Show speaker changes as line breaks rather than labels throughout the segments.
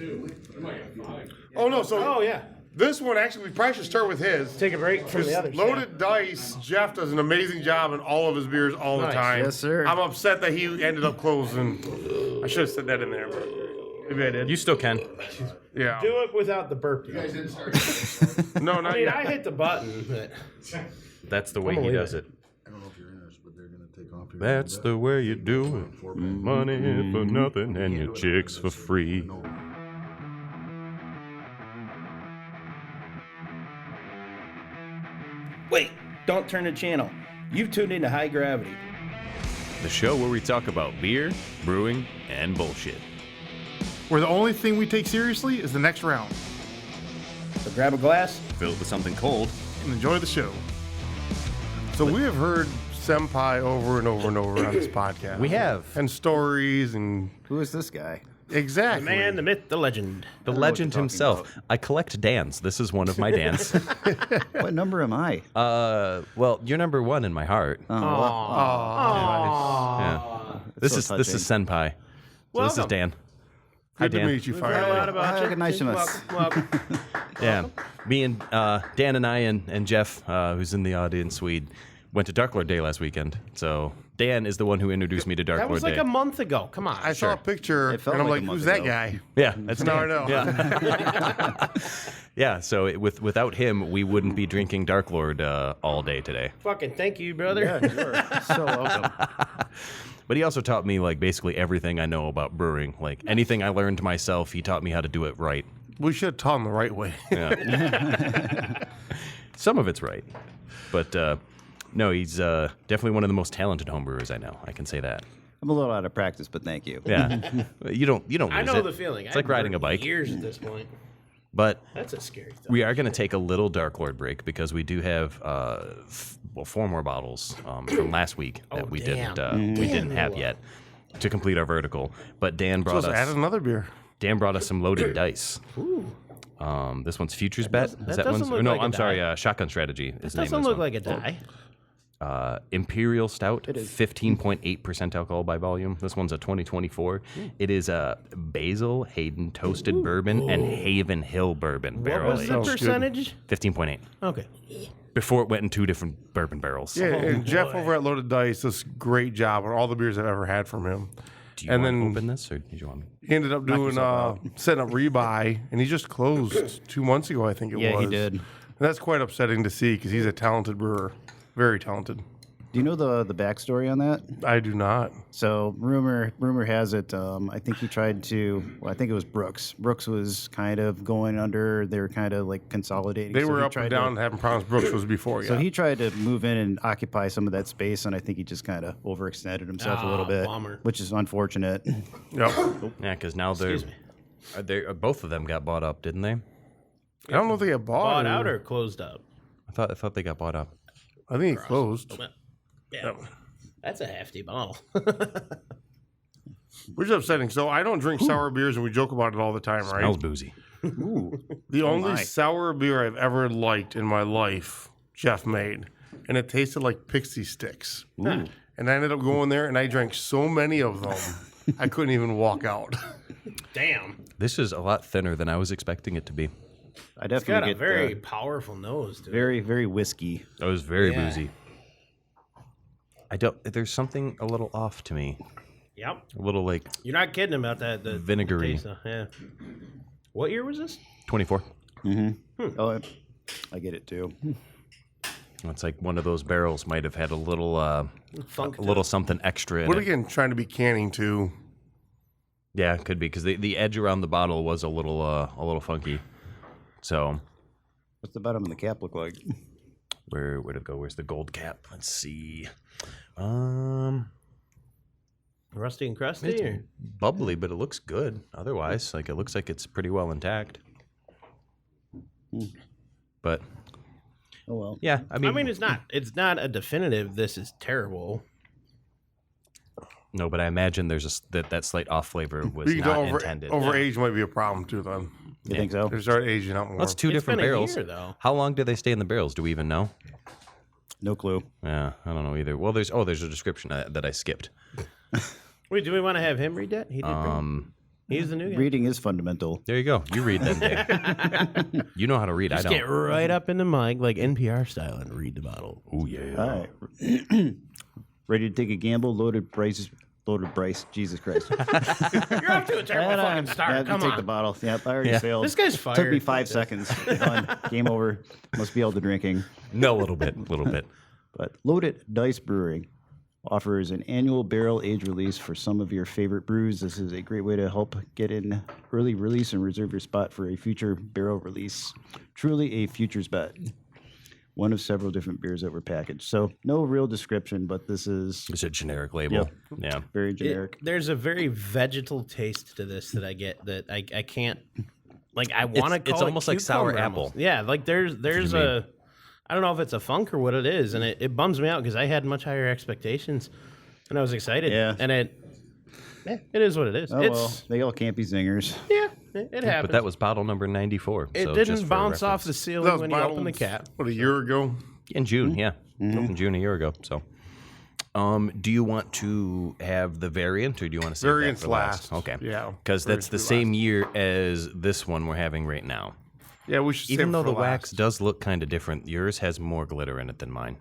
too. I might have 5.
Oh, no. So
Oh, yeah.
this one, actually, we probably should start with his.
Take a break from the other
Loaded Dice, Jeff does an amazing job in all of his beers all the time.
Yes, sir.
I'm upset that he ended up closing. I should have said that in there, but maybe I did.
You still can.
Yeah.
Do it without the burp.
You guys didn't start.
No, not
I mean,
yet.
I hit the button, but
That's the way he does it.
I don't know if you're interested, but they're going to take off here.
That's the way you do it. Money for nothing and your chicks for free.
Wait, don't turn the channel. You've tuned into High Gravity.
The show where we talk about beer, brewing, and bullshit.
Where the only thing we take seriously is the next round.
So grab a glass.
Filled with something cold.
And enjoy the show.
So we have heard Senpai over and over and over on this podcast.
We have.
And stories and...
Who is this guy?
Exactly.
the man, the myth, the legend.
The legend himself. I collect Dans. This is one of my Dans.
What number am I?
Well, you're number 1 in my heart. Yeah. This is Senpai. So this is Dan. Hi,
Good to
Dan.
meet you,
We've heard a lot
Fire.
about you.
Nice to meet us.
Welcome.
Yeah. Me and Dan and I and Jeff, who's in the audience, we went to Dark Lord Day last weekend. So Dan is the one who introduced me to Dark
That
Lord
was like
Day.
a month ago. Come on.
I saw a picture,
It felt
and I'm
like
like,
a month
who's that
ago.
guy?
Yeah, that's
Now I
Dan.
know.
Yeah. Yeah, so without him, we wouldn't be drinking Dark Lord all day today.
Fucking thank you, brother.
Yeah, sure. So welcome.
But he also taught me like basically everything I know about brewing. Like anything I learned myself, he taught me how to do it right.
We should have taught him the right way.
Yeah. Some of it's right, but no, he's definitely one of the most talented homebrewers I know. I can say that.
I'm a little out of practice, but thank you.
Yeah, you don't lose
I know
it.
the feeling.
It's like riding a bike.
Years at this point.
But
That's a scary thought.
we are going to take a little Dark Lord break because we do have 4 more bottles from last week that we didn't have yet to complete our vertical. But Dan brought
Supposed to add
us
another beer.
some loaded dice. This one's Futures Bet. Is that
doesn't
one's?
look
No,
like a
I'm sorry.
die.
Shotgun Strategy is the name
Doesn't
of this
look
one.
like a die.
Imperial Stout, 15.8% alcohol by volume. This one's a 2024. It is a Basil Hayden Toasted Bourbon and Haven Hill Bourbon
What
barrel
was
aged.
the
Sounds good.
percentage?
15.8.
Okay.
Before it went in 2 different bourbon barrels.
Yeah, and Jeff over at Loaded Dice does a great job on all the beers I've ever had from him.
Do you
And
want
then-
to open this, or did you want me?
He ended up doing setting up rebuy, and he just closed 2 months ago, I think it was.
Yeah, he did.
And that's quite upsetting to see because he's a talented brewer, very talented.
Do you know the backstory on that?
I do not.
So rumor has it. I think he tried to. Well, I think it was Brooks. Brooks was kind of going under. They were kind of like consolidating.
They
So
were
he
up
tried
and
to-
down having problems. Brooks was before,
So
yeah.
he tried to move in and occupy some of that space, and I think he just kind of overextended himself a little bit,
bummer.
which is unfortunate.
Yep.
Yeah, because now
Excuse me.
both of them got bought up, didn't they?
I don't know if they got bought.
Bought out or closed up?
I thought they got bought up.
I think he closed.
Yeah. That's a hefty bottle.
Which is upsetting. So I don't drink sour beers, and we joke about it all the time, right?
Smells boozy.
The only sour beer I've ever liked in my life, Jeff made, and it tasted like pixie sticks. And I ended up going there, and I drank so many of them, I couldn't even walk out.
Damn.
This is a lot thinner than I was expecting it to be.
I
It's got
definitely
a
get
very powerful nose to it.
very, very whiskey.
It was very
Yeah.
boozy. There's something a little off to me.
Yep.
A little like
You're not kidding about that. The
Vinegary.
taste, yeah. What year was this?
24.
Oh, I get it too.
It's like one of those barrels might have had a little
Funk.
a little something extra in
But
it.
again, trying to be canning too.
Yeah, it could be because the edge around the bottle was a little funky. So
What's the bottom of the cap look like?
where did it go? Where's the gold cap? Let's see.
Rusty and crusty?
It's
Or?
bubbly, but it looks good. Otherwise, like it looks like it's pretty well intact. But
Oh well.
yeah, I mean,
It's not a definitive. This is terrible.
no, but I imagine there's that slight off flavor was
But you
not
know,
intended.
overage might be a problem too. Then
You think so?
they start aging out more.
That's 2
It's
different
been a
barrels.
year, though.
How long do they stay in the barrels? Do we even know?
No clue.
Yeah, I don't know either. Well, there's a description that I skipped.
Wait, do we want to have him read that? He did. He's the new guy.
Reading is fundamental.
There you go. You read then, Dave. You know how to read.
Just
I
get
don't.
right up in the mic, like NPR style, and read the bottle.
Oh yeah.
All right. Ready to take a gamble? Loaded Bryce. Jesus Christ.
You're off to a terrible fucking start. Come
take
on.
the bottle. Yep, I already failed.
This guy's fired.
Took me 5 seconds. Done. Game over. Must be all the drinking.
No, a little bit.
But Loaded Dice Brewing offers an annual barrel-aged release for some of your favorite brews. This is a great way to help get in early release and reserve your spot for a future barrel release. Truly a future's bet. One of several different beers that were packaged. So no real description, but this is
It's a generic label.
Yep.
Yeah.
very generic.
There's a very vegetal taste to this that I get that I can't. Like, I want to call
it's
it
almost like sour
cucumber
apple.
almost. Yeah, like there's a. I don't know if it's a funk or what it is, and it bums me out because I had much higher expectations, and I was excited.
Yeah.
And it is what it is.
Oh,
it's
well, they all can't be zingers.
yeah, it happens.
But that was bottle number 94.
it
so
didn't
just for
bounce off the
reference.
ceiling
That was
when you opened the
bottled,
cap.
what, a year ago?
In June, yeah. In June a year ago. So, do you want to have the variant, or do you want to save
Variant's
that for last?
last.
Okay.
Yeah,
Because that's
variant's
the
for
same year as this one we're having right now.
Yeah, we should
Even
save it
though
for
the wax
last.
does look kind of different, yours has more glitter in it than mine.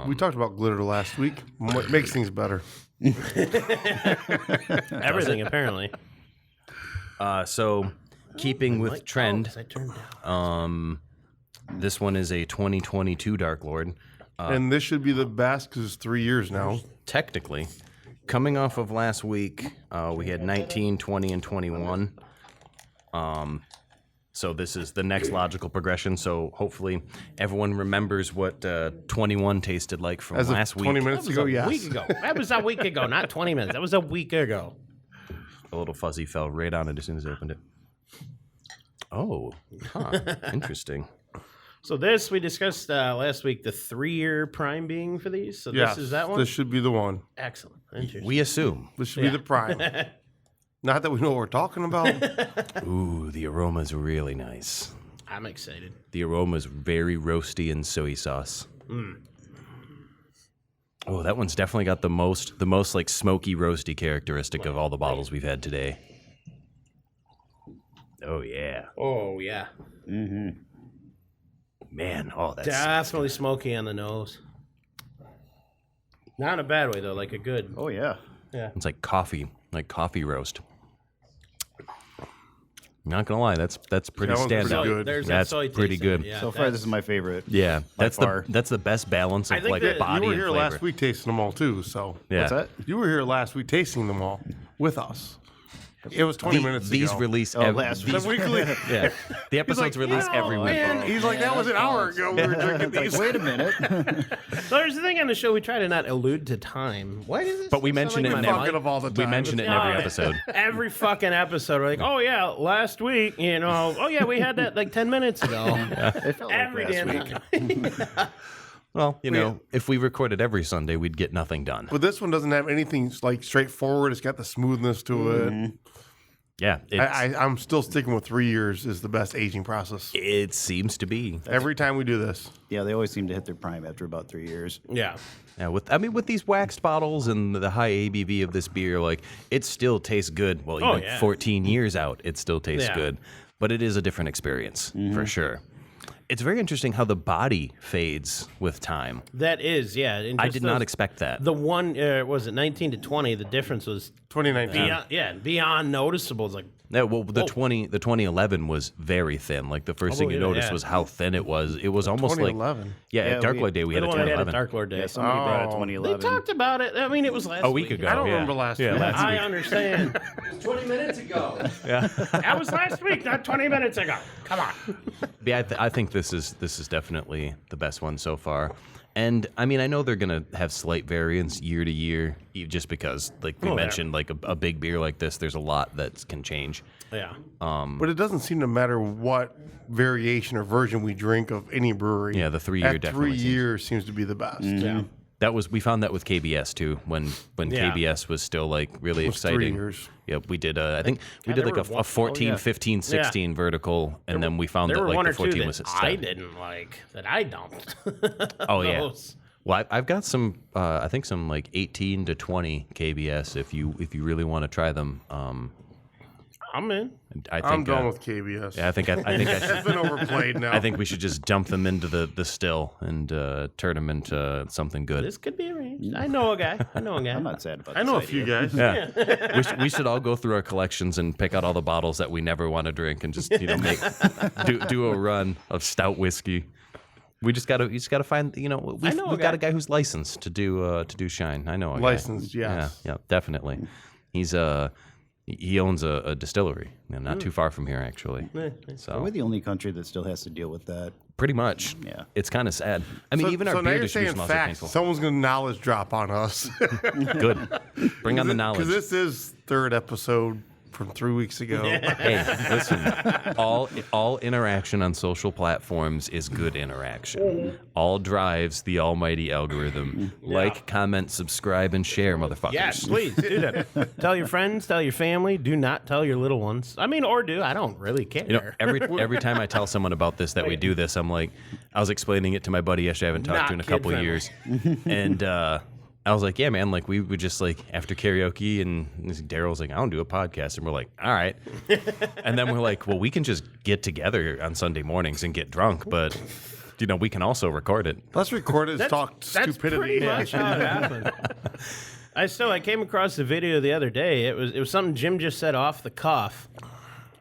We talked about glitter last week. Makes things better.
Everything apparently.
So, keeping with trend,
'cause I turned down.
this one is a 2022 Dark Lord.
And this should be the best because it's 3 years now.
Technically, coming off of last week, we had 19, 20, and 21. So this is the next logical progression. So hopefully everyone remembers what 21 tasted like from
As of
last
20
week.
minutes
That was
ago,
a
yes.
week ago. That was a week ago, not 20 minutes. That was a week ago.
A little fuzzy fell right on it as soon as I opened it. Oh, huh. Interesting.
So this we discussed last week, the 3-year prime being for these. So
Yes,
this is that one.
This should be the one.
Excellent. Interesting.
We assume.
This should be the prime. Not that we know what we're talking about.
Ooh, the aroma's really nice.
I'm excited.
The aroma's very roasty and soy sauce. Oh, that one's definitely got the most like smoky roasty characteristic of all the bottles we've had today. Oh yeah,
Oh yeah,
man. Oh, that's
definitely smoky on the nose. Not in a bad way though, like a good.
Oh, yeah.
it's like coffee roast. Not gonna lie, that's pretty
That one's pretty
standout.
good.
There's that
That's
soy
pretty
taste in it,
good.
Yeah,
So far, this is my favorite.
Yeah, that's
far.
the best balance
I
of
think
like
that you
body
You were
and
here
flavor.
last week tasting them all too. So
Yeah.
What's that?
you were here last week tasting them all with us. It was 20 minutes
These
ago.
release
last
The
these,
weekly.
yeah. The episodes release every week.
Man, he's like, that was an hour ago. We were drinking
Like,
these.
wait a minute.
So there's the thing on the show. We try to not allude to time. Why does this?
But we
sound
mention
like
it
my
in
Fuck
mic?
it up all the time.
We mention it in every episode.
Every fucking episode. We're like, oh yeah, last week, oh yeah, we had that like 10 minutes ago.
It felt like
Every
last
damn
week.
time.
Well, if we recorded every Sunday, we'd get nothing done.
But this one doesn't have anything like straightforward. It's got the smoothness to it.
Yeah,
I'm still sticking with 3 years is the best aging process.
it seems to be.
Every time we do this.
Yeah, they always seem to hit their prime after about 3 years.
Yeah.
Yeah, with these waxed bottles and the high ABV of this beer, like it still tastes good. Well, even
yeah.
14 years out, it still tastes
Yeah.
good. But it is a different experience for sure. It's very interesting how the body fades with time.
That is, yeah. And
I
just
did not
those-
expect that.
The one, was it 19 to 20? The difference was
2019.
beyond noticeable. It's like,
Yeah, well, the 2011 was very thin. Like the first thing you
yeah,
noticed
yeah.
was how thin it was. It was almost like
2011.
yeah,
Yeah,
at Dark
we-
Lord Day we
the
had a
one we had at
2011.
Dark Lord Day.
Yeah, somebody brought it
Oh.
2011.
They talked about it. I mean, it was last
A week ago.
I don't
yeah.
remember last
yeah,
week.
last
I
week.
understand.
20 minutes ago.
That was last week, not 20 minutes ago. Come on.
Yeah, I think this is definitely the best one so far. And I mean, I know they're gonna have slight variance year to year, just because, like we mentioned, like a big beer like this, there's a lot that can change.
Yeah.
But it doesn't seem to matter what variation or version we drink of any brewery.
Yeah, the 3 year
At
definitely
3
seems-
years seems to be the best.
Yeah.
We found that with KBS too, when
Yeah.
KBS was still like really
It was 3
exciting.
years.
Yeah, we did. I think we
God,
did like
there were
a 14, 15, 16 vertical, and then we found
There
that
were
like
one
the
or two
14
that
was a
I
stud.
didn't like, that I don't.
Oh yeah.
Those.
Well, I've got some. I think some like 18 to 20 KBS. If you really want to try them,
I'm in.
I think,
I'm done with KBS.
Yeah, I think I should.
It's been overplayed now.
I think we should just dump them into the still and turn them into something good.
This could be arranged. I know a guy.
I'm not sad about
I know a
this
few
idea.
guys.
Yeah, we should all go through our collections and pick out all the bottles that we never want to drink and just make do a run of stout whiskey. You just gotta find we've got a guy who's licensed to do shine. I know a
Licensed,
guy.
yes.
Yeah, definitely. He owns a distillery, not too far from here actually. So
We're the only country that still has to deal with that.
pretty much,
Yeah.
it's kind of sad. I mean, even our
so now
beer
you're saying
distribution laws are
facts.
painful.
Someone's going to knowledge drop on us.
Good, bring on the knowledge.
Because this is third episode from 3 weeks ago.
Hey, listen. All interaction on social platforms is good interaction. All drives the almighty algorithm. Like, comment, subscribe, and share, motherfuckers.
Yes, please do that. Tell your friends, tell your family. Do not tell your little ones. I mean, or do. I don't really care.
Every time I tell someone about this that we do this, I'm like, I was explaining it to my buddy yesterday. I haven't talked to in a couple of years, and I was like, yeah, man, like we would just like after karaoke, and Daryl's like, I don't do a podcast, and we're like, all right, and then we're like, well, we can just get together on Sunday mornings and get drunk, but we can also record it.
Let's record it and talk
That's
stupidity.
pretty much how it happened. I came across the video the other day. It was something Jim just said off the cuff,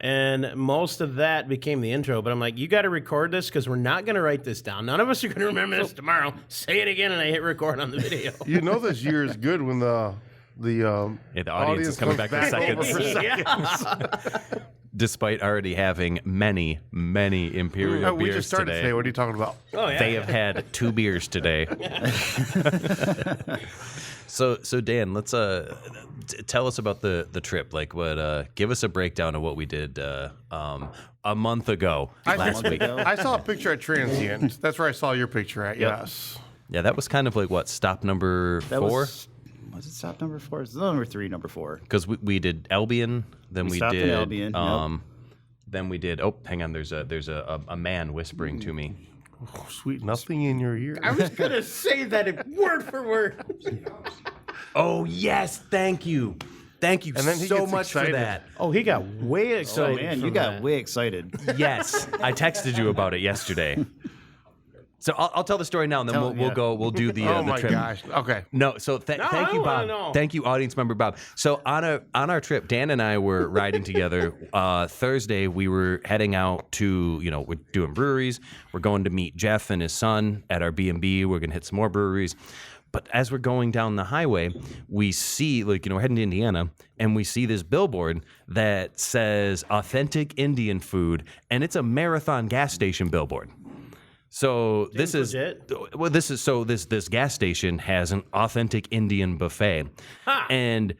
and most of that became the intro. But I'm like, you got to record this because we're not going to write this down. None of us are going to remember this tomorrow. Say it again, and I hit record on the video.
You know this year is good when the
audience is coming
comes
back in
over
seconds.
for
Yeah.
Despite already having many Imperial
we
beers
just started today. What are you talking about?
Oh yeah.
They have had 2 beers today. So Dan, let's tell us about the trip. Like, what? Give us a breakdown of what we did a month ago, last week.
I saw a picture at Transient. That's where I saw your picture at.
Yep.
Yes.
Yeah, that was kind of like what, stop number 4?
Was it stop number 4? It's number 3, number 4.
Because we did Albion, then we
stopped in
did
Albion, yep.
Then we did. Oh, hang on. There's a man whispering to me.
Oh, sweet, nothing in your ear.
I was gonna say that word for word.
Oh yes, thank you. Thank you
And then he
so
gets
much
excited.
for that.
Oh, he got way
Oh
excited.
man, you
from
got
that.
way excited.
Yes, I texted you about it yesterday. So I'll tell the story now, and then we'll do the
Oh
the
my
trip.
gosh. Okay.
No, so thank you,
I wanna
Bob.
know.
Thank you, audience member Bob. So on our trip, Dan and I were riding together. Thursday, we were heading out to, we're doing breweries. We're going to meet Jeff and his son at our B&B. We're going to hit some more breweries. But as we're going down the highway, we see, we're heading to Indiana, and we see this billboard that says authentic Indian food, and it's a Marathon gas station billboard. So this gas station has an authentic Indian buffet, and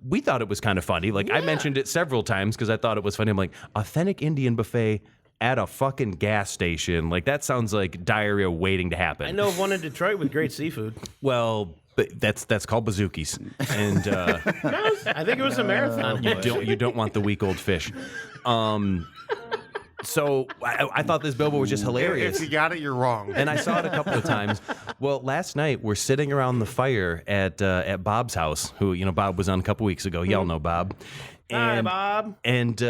we thought it was kind of funny. Like, I mentioned it several times because I thought it was funny. I'm like, authentic Indian buffet at a fucking gas station. Like, that sounds like diarrhea waiting to happen.
I know of one in Detroit with great seafood.
Well, but that's called bazookies, and
I think it was a marathon.
you don't want the week old fish. So I thought this billboard was just hilarious.
If you got it, you're wrong.
And I saw it a couple of times. Well, last night we're sitting around the fire at Bob's house, who Bob was on a couple weeks ago. Y'all know Bob.
Hi, Bob.
And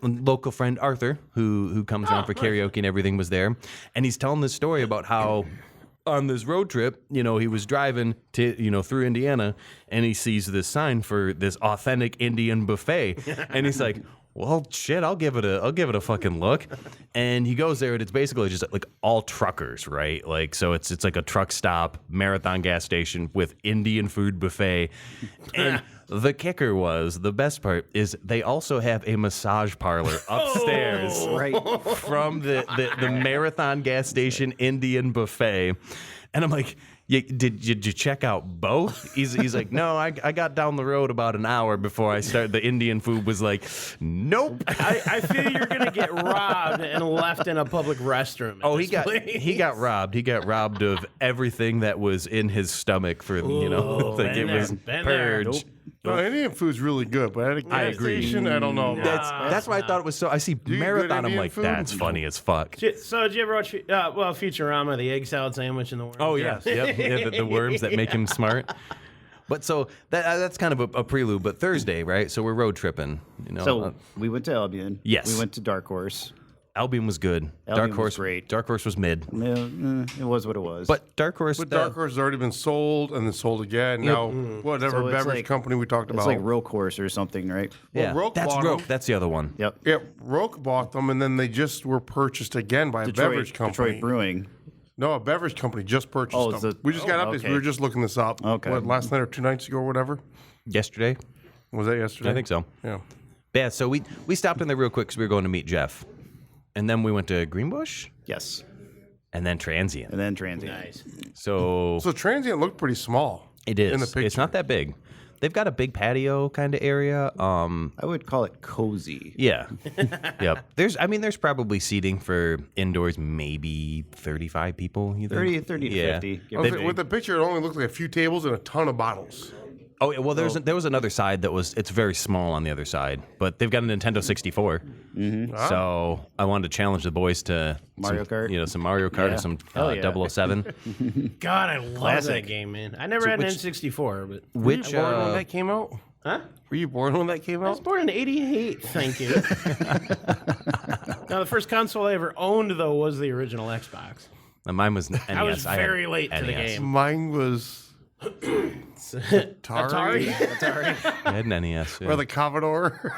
local friend Arthur, who comes around for karaoke and everything, was there. And he's telling this story about how on this road trip, he was driving to through Indiana, and he sees this sign for this authentic Indian buffet, and he's like, well, shit, I'll give it a fucking look. And he goes there, and it's basically just like all truckers, right? Like, so it's like a truck stop, Marathon gas station with Indian food buffet. And the kicker the best part is they also have a massage parlor upstairs
Right.
from the Marathon gas station Indian buffet. And I'm like, did you check out both? He's like, no, I got down the road about an hour before I started. The Indian food was like, nope.
I feel you're gonna get robbed and left in a public restroom.
Oh, he got robbed. He got robbed of everything that was in his stomach for like it was purge.
No, Indian food's really good, but at a gas
I agree.
station, I don't know.
That's why I thought it was so. I see
get
Marathon.
good
I'm
Indian
like,
food?
that's funny as fuck.
So did you ever watch Futurama, the egg salad sandwich in the worm?
Oh yes, yep. Yeah, the worms that make him smart. But so that's kind of a prelude. But Thursday, right? So we're road tripping. You know,
So we went to Albion.
Yes.
We went to Dark Horse.
Albion was good.
Albion was great.
Dark Horse was mid.
It was what it was.
But Dark Horse.
But Dark Horse has already been sold and then sold again. Now, whatever
So it's
beverage
like-
company we talked
it's
about.
like Roke Horse or something, right?
yeah,
Roke
that's
bought
Roke.
them.
That's the other one.
Yep.
Yeah, Roke bought them, and then they just were purchased again by a beverage company.
Detroit Brewing.
No, a beverage company just purchased them. We just got updates.
okay.
We were just looking this up.
Okay.
What, last night or 2 nights ago or whatever?
Yesterday,
Was that yesterday?
I think so.
Yeah.
Yeah. So we stopped in there real quick because we were going to meet Jeff, and then we went to Greenbush,
Yes.
and then Transient.
And then Transient.
Nice.
So
So Transient looked pretty small.
it is.
In the picture.
It's not that big. They've got a big patio kind of area.
I would call it cozy.
Yeah. Yep. There's probably seating for indoors, maybe 35 people. You think?
30 to
Yeah.
50. give or
With
take.
the picture, it only looked like a few tables and a ton of bottles.
Oh, yeah, well, there was another side it's very small on the other side, but they've got a Nintendo 64. Mm-hmm. So I wanted to challenge the boys to
Mario
some,
Kart?
some Mario Kart
Yeah.
or some
Hell yeah.
007.
God, I love that
Classic.
game, man. I never had an N64, but
Which
Born when that came out?
huh?
Were you born when that came
I was
out?
born in '88. Thank you. Now, the first console I ever owned though was the original Xbox.
Mine was NES.
I was
had
very late to the
NES.
game.
Mine was Atari.
I had an NES. Yeah.
Or the Commodore.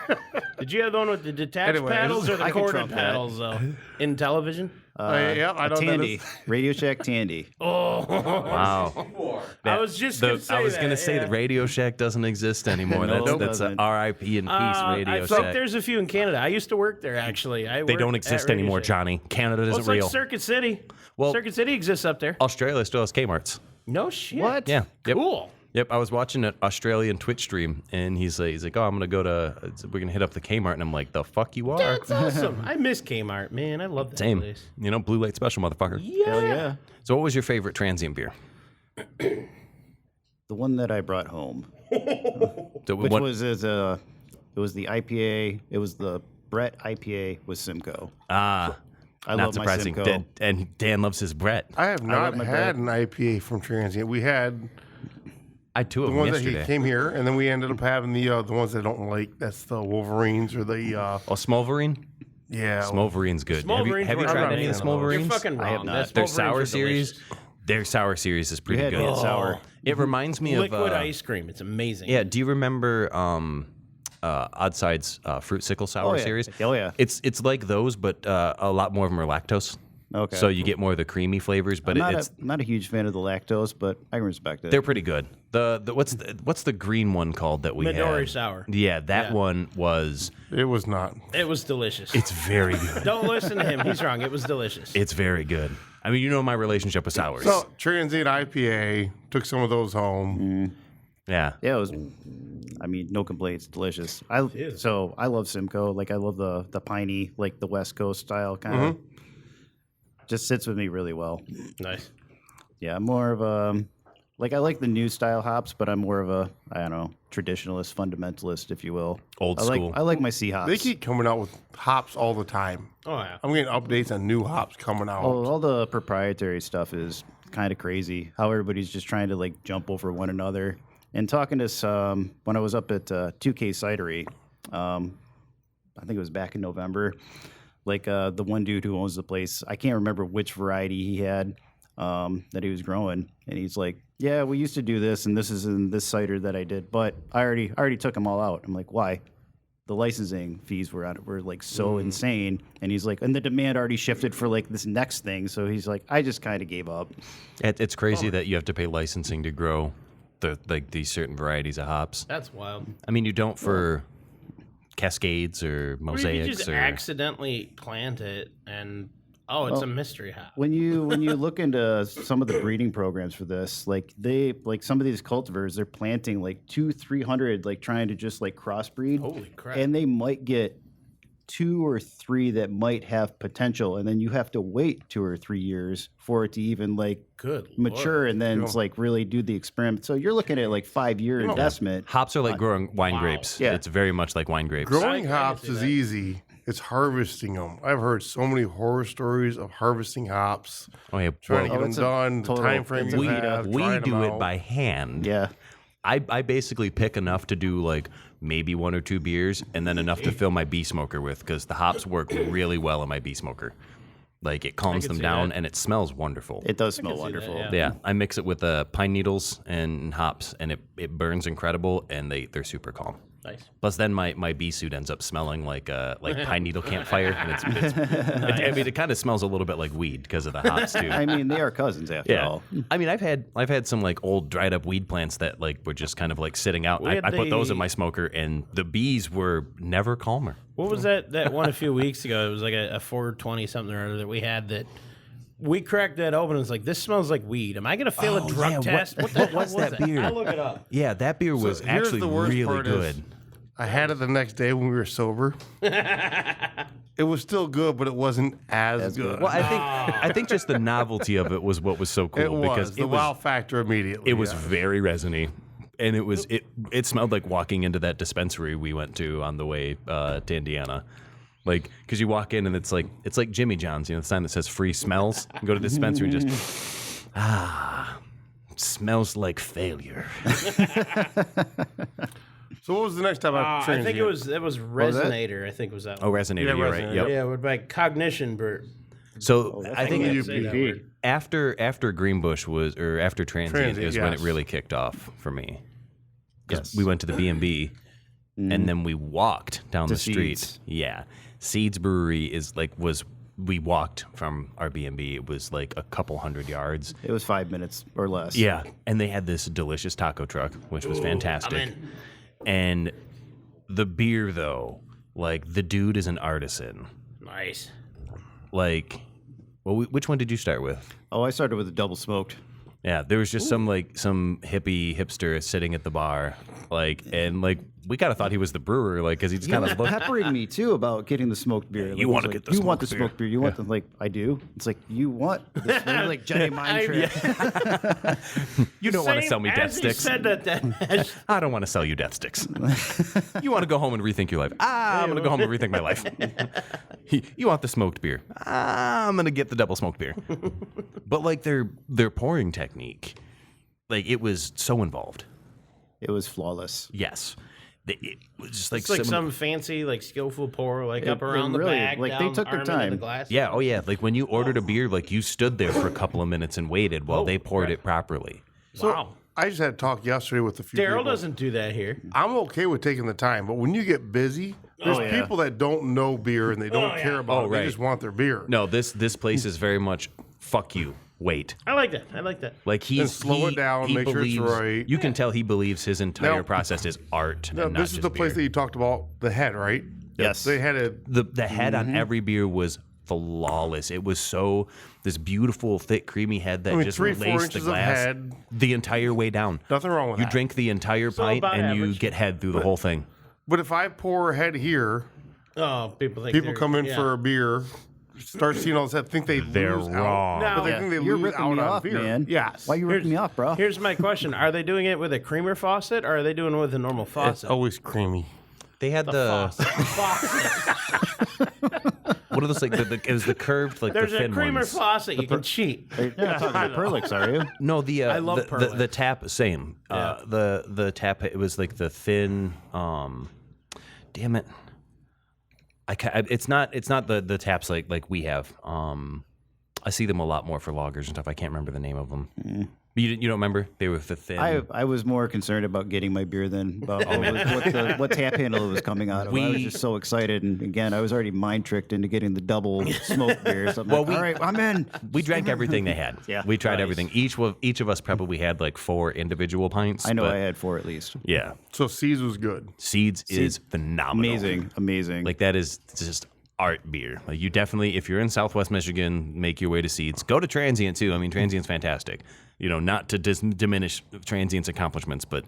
Did you have the one with the detached
Anyways,
paddles or the
I can
corded
trump that.
paddles though? In television?
Yeah, I don't know.
Tandy. Radio Shack Tandy.
Wow.
I was just gonna say
I was
that,
going to say
yeah.
the Radio Shack doesn't exist anymore.
No, it
that's a
doesn't.
R.I.P. in peace
I
Radio
think
Shack.
there's a few in Canada. I used to work there actually.
They don't exist anymore, Johnny. Canada
Well,
isn't
it's
real.
like Circuit City.
Well-
Circuit City exists up there.
Australia still has Kmart's.
No shit.
What?
Yeah. Yep.
Cool.
Yep, I was watching an Australian Twitch stream, and he's like, "Oh, I'm gonna go to, we're gonna hit up the Kmart," and I'm like, "The fuck you are?"
That's awesome. I miss Kmart, man. I love that
Same,
place.
you know, Blue Light Special, motherfucker.
Yeah.
Hell yeah.
So, what was your favorite transient beer?
The one that I brought home.
So,
Which
what-
was it was the IPA. It was the Brett IPA with Simcoe.
I
I
not
love my
surprising.
Simcoe.
And Dan loves his Brett.
I have not
my
had an IPA from Transient. We had
I had two of
the
them
ones that
yesterday.
he came here, and then we ended up having the ones I don't like. That's the Wolverines or the
Oh, Smolverine.
yeah.
Smolverine's good.
Smolverine's
have you
I'm
tried
not
any of the
a fan of those.
You're
Smolverines?
fucking
I have
wrong.
not.
Their
Smolverines
sour
are
series.
delicious.
Their sour series is pretty
had
good.
good sour.
It reminds me
Liquid
of
ice cream. It's amazing.
Yeah, do you remember Oddside's Fruit Sickle Sour
Oh, yeah.
series?
Oh, yeah.
It's like those, but a lot more of them are lactose.
Okay.
So you get more of the creamy flavors, but
I'm
it's
not a huge fan of the lactose, but I can respect it.
they're pretty good. The what's the green one called that we
Midori
had?
sour.
Yeah, that
Yeah.
one was.
It was not.
It was delicious.
It's very good.
Don't listen to him. He's wrong. It was delicious.
It's very good. I mean, you know my relationship with sours.
So Transient IPA, took some of those home.
yeah.
Yeah, it was. I mean, no complaints. Delicious. I love Simcoe. Like I love the piney, like the West Coast style kind of. Just sits with me really well.
Nice.
Yeah, I'm more of a I like the new style hops, but I'm more of a traditionalist, fundamentalist, if you will.
Old
I
school.
I like my C hops.
They keep coming out with hops all the time.
Oh yeah.
I'm getting updates on new hops coming out.
all the proprietary stuff is kind of crazy. How everybody's just trying to like jump over one another. And talking to some when I was up at 2K Cidery, I think it was back in November. Like the one dude who owns the place, I can't remember which variety he had that he was growing, and he's like, "Yeah, we used to do this, and this is in this cider that I did, but I already took them all out." I'm like, "Why?" The licensing fees were like so insane, and he's like, and the demand already shifted for like this next thing, so he's like, I just kind of gave up.
It's crazy that you have to pay licensing to grow these certain varieties of hops.
That's wild.
I mean, you don't for Cascades or
Or you
Mosaics
could just
or
accidentally plant it and it's a mystery hop.
When you look into some of the breeding programs for this, like some of these cultivars, they're planting like 200-300, like trying to just like crossbreed.
Holy crap.
And they might get 2 or 3 that might have potential, and then you have to wait 2 or 3 years for it to even like
Good
mature,
Lord.
and then it's like really do the experiment. So you're looking at like 5-year investment.
hops are like growing wine grapes.
Yeah.
It's very much like wine grapes.
Growing
I can
hops
see
is
that.
easy. It's harvesting them. I've heard so many horror stories of harvesting hops,
Oh yeah,
trying to
well,
get them
it's a
done, the
total-
time frame
it's a
you
beat
have,
up.
we
trying
do
them
it
out.
by hand.
Yeah.
I basically pick enough to do like maybe 1 or 2 beers, and then enough to fill my bee smoker with, because the hops work really well in my bee smoker. Like it calms them down, and it smells wonderful.
It does smell wonderful.
Yeah, I mix it with pine needles and hops, and it burns incredible, and they're super calm.
Nice.
Plus, then my bee suit ends up smelling like pine needle campfire, and I mean, it kind of smells a little bit like weed because of the hops too.
I mean, they are cousins after all.
I mean, I've had some like old dried up weed plants that like were just kind of like sitting out. I put those in my smoker, and the bees were never calmer.
What was that one a few weeks ago? It was like a 420 something or other that we had that. We cracked that open, and it's like, this smells like weed. Am I going to fail a drug test? What the hell was that
beer?
I'll look it up.
Yeah, that beer was actually
the worst
really
part
good.
is, I had it the next day when we were sober. It was still good, but it wasn't as good.
Well, I think just the novelty of it was what was so cool.
It was
because
the wow factor immediately.
It was very resiny, and it smelled like walking into that dispensary we went to on the way to Indiana. Like, because you walk in and it's like Jimmy John's, the sign that says free smells. You go to the dispensary and just, smells like failure.
So what was the next time I
I think it was Resonator. I think was that one.
Oh, Resonator,
Yeah,
you're
Resonator.
right. Yep.
Yeah, with my cognition.
So I think
can't say that word.
after Greenbush after Transient is when it
yes.
really kicked off for me. Because
Yes.
we went to the B&B, and then we walked down the street.
Seeds.
Yeah. Seeds Brewery we walked from our B&B. It was like a couple 100 yards.
It was 5 minutes or less.
Yeah. And they had this delicious taco truck, which was fantastic. And the beer, though, like, the dude is an artisan.
Nice.
Like, well, which one did you start with?
Oh, I started with a double smoked.
Yeah, there was just some hippie hipster sitting at the bar, and we kind of thought he was the brewer, like, because he just kind of looked.
Peppering me too about getting the smoked beer. Like,
You wanna
he's
get the
like, you want the
smoked beer.
smoked beer. You want the I do. It's like you want this beer, like Jedi mind trick.
You don't want to sell me death
As he
sticks.
said that,
I don't want to sell you death sticks. You want to go home and rethink your life. I'm going to go home and rethink my life. You want the smoked beer. I'm going to get the double smoked beer. But like their pouring technique, like it was so involved.
It was flawless.
Yes. It was just like,
it's like some fancy, like skillful pour, like up around the
really-
back,
like, they
down,
took their
arm into
time.
The glass.
Yeah, oh yeah. Like when you ordered a beer, like you stood there for a couple of minutes and waited while they poured it properly.
Wow.
I just had a talk yesterday with a few
Daryl
people.
doesn't do that here.
I'm okay with taking the time, but when you get busy, there's people that don't know beer and they don't care about it.
right.
They just want their beer.
No, this place is very much fuck you. Wait.
I like that.
Like he's
slow it down,
he
make sure it's
believes,
right.
You can tell he believes his entire
Now-
process is art.
No,
and not
this is
just
the place
beer.
that you talked about, the head, right?
Yes.
They had a
The head on every beer was flawless. It was so this beautiful, thick, creamy head that just
3-4
laced the
inches of
glass
head.
the entire way down.
Nothing wrong with
You
that.
drink the entire pint
about
and you
average.
get head through the whole thing.
But if I pour head here,
Oh, people think
people
they're-
come in
yeah.
for a beer, start seeing all this stuff, think
They're
lose
wrong.
out. But they
No.
think they
You're
lose
ripping
out
me
on
off,
beer.
man.
Yes.
Why you ripping me off, bro?
Here's my question: are they doing it with a creamer faucet, or are they doing it with a normal
It's
faucet?
always creamy.
They had
faucet.
what are those like? It was the curved like
There's
the
a
thin
creamer
ones.
faucet. You can cheat.
You're not talking about Perlix, are you?
No,
I love
the
Perlin.
tap same. The tap it was like the thin. Damn it. It's not the taps like we have. I see them a lot more for lagers and stuff. I can't remember the name of them. You don't remember? They were the thin.
I was more concerned about getting my beer than about what tap handle it was coming out of. I was just so excited, and again, I was already mind tricked into getting the double smoked beer. So I'm like, all right, I'm in.
We drank everything they had.
Yeah.
We tried everything. Each of us probably had like 4 individual pints.
I know
but
I had 4 at least.
Yeah.
So C's was good.
Seeds is phenomenal.
Amazing.
Like that is just art beer. Like you definitely, if you're in Southwest Michigan, make your way to Seeds. Go to Transient too. I mean, Transient's fantastic. Not to diminish Transient's accomplishments, but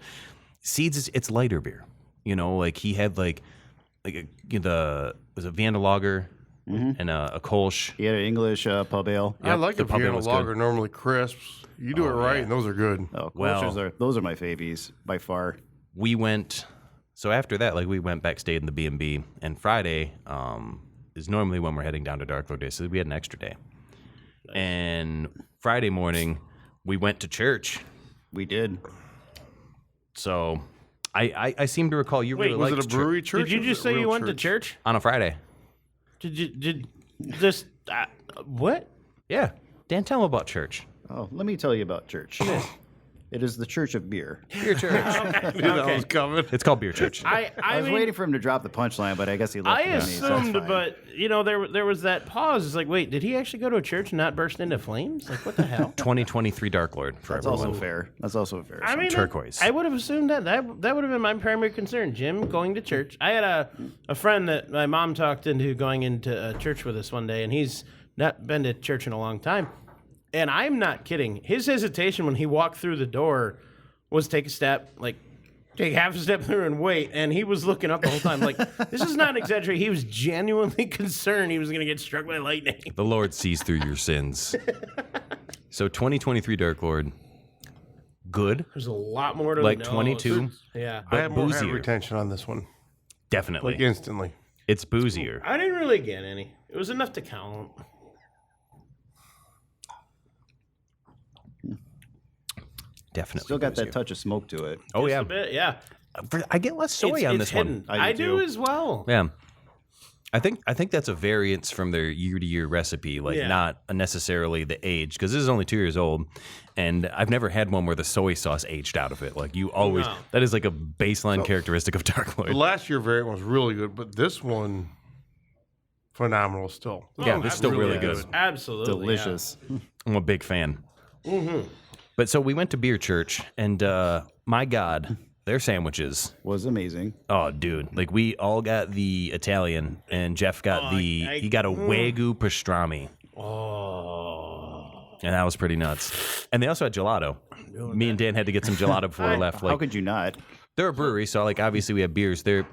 Seeds it's lighter beer. Like he had like was a Vienna Lager and a Kolsch.
He had an English pub ale.
I like
the
a
pub ale
Vienna
was good.
lager, normally crisps. You do it right, and those are good.
Oh,
Well-
those are my favies by far.
We went. So after that, like we went back, stayed in the B&B, and Friday is normally when we're heading down to Dark Lord Day, so we had an extra day. Nice. And Friday morning, we went to church.
We did.
So I seem to recall you really
Was
liked
it a brewery church?
Did you
or was
just
it a
say you
real
went to church?
on a Friday.
Did this what?
Yeah. Dan, tell him about church.
Oh, let me tell you about church. It is the church of beer.
Beer church.
I knew that was coming.
It's called beer church.
I was
mean,
waiting for him to drop the punchline, but I guess he left
I
it on me, so that's
assumed,
fine.
but there was that pause. It's like, wait, did he actually go to a church and not burst into flames? Like, what the hell?
2023 Dark Lord for
That's
everyone.
also fair. That's also fair.
I mean,
turquoise.
I would have assumed that would have been my primary concern. Jim going to church. I had a friend that my mom talked into going into church with us one day, and he's not been to church in a long time. And I'm not kidding. His hesitation when he walked through the door was take a step, like take half a step through and wait. And he was looking up the whole time. Like, this is not exaggerating. He was genuinely concerned he was going to get struck by lightning.
The Lord sees through your sins. So 2023 Dark Lord, good,
There's a lot more to
like
the
22,
nose. Yeah.
I had more head
boozier.
retention on this one,
definitely.
like instantly.
It's boozier.
I didn't really get any. It was enough to count.
Definitely.
Still got
boozier.
that touch of smoke to it.
Oh,
Just
yeah.
a bit, yeah.
I get less soy
It's
on this
hidden.
one.
I
I
do
do
too.
as well.
Yeah. I think that's a variance from their year-to-year recipe, like
Yeah.
not necessarily the age, because this is only 2 years old, and I've never had one where the soy sauce aged out of it. Like you always,
No.
that is like a baseline characteristic of Dark
The
Lord.
last year variant was really good, but this one, phenomenal still.
Yeah, they're still really
absolutely.
good.
Absolutely.
Delicious.
I'm a big fan. But so we went to Beer Church, and my God, their sandwiches.
Was amazing.
Oh, dude! Like we all got the Italian, and Jeff got he got a Wagyu pastrami.
Oh.
And that was pretty nuts. And they also had gelato. Me and Dan had to get some gelato before we left.
How
Like,
could you not?
they're a brewery, so like obviously we have beers. Their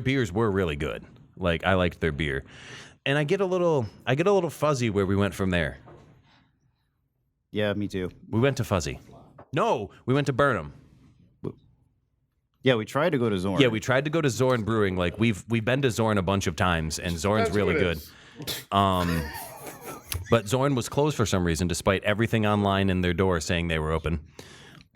beers were really good. Like I liked their beer. And I get a little fuzzy where we went from there.
Yeah, me too.
We went to Fuzzy. No, we went to Burnham.
Yeah, we tried to go to Zorn.
Yeah, we tried to go to Zorn Brewing. Like we've been to Zorn a bunch of times, and Zorn's
That's
really
what it
good.
is.
But Zorn was closed for some reason, despite everything online in their door saying they were open.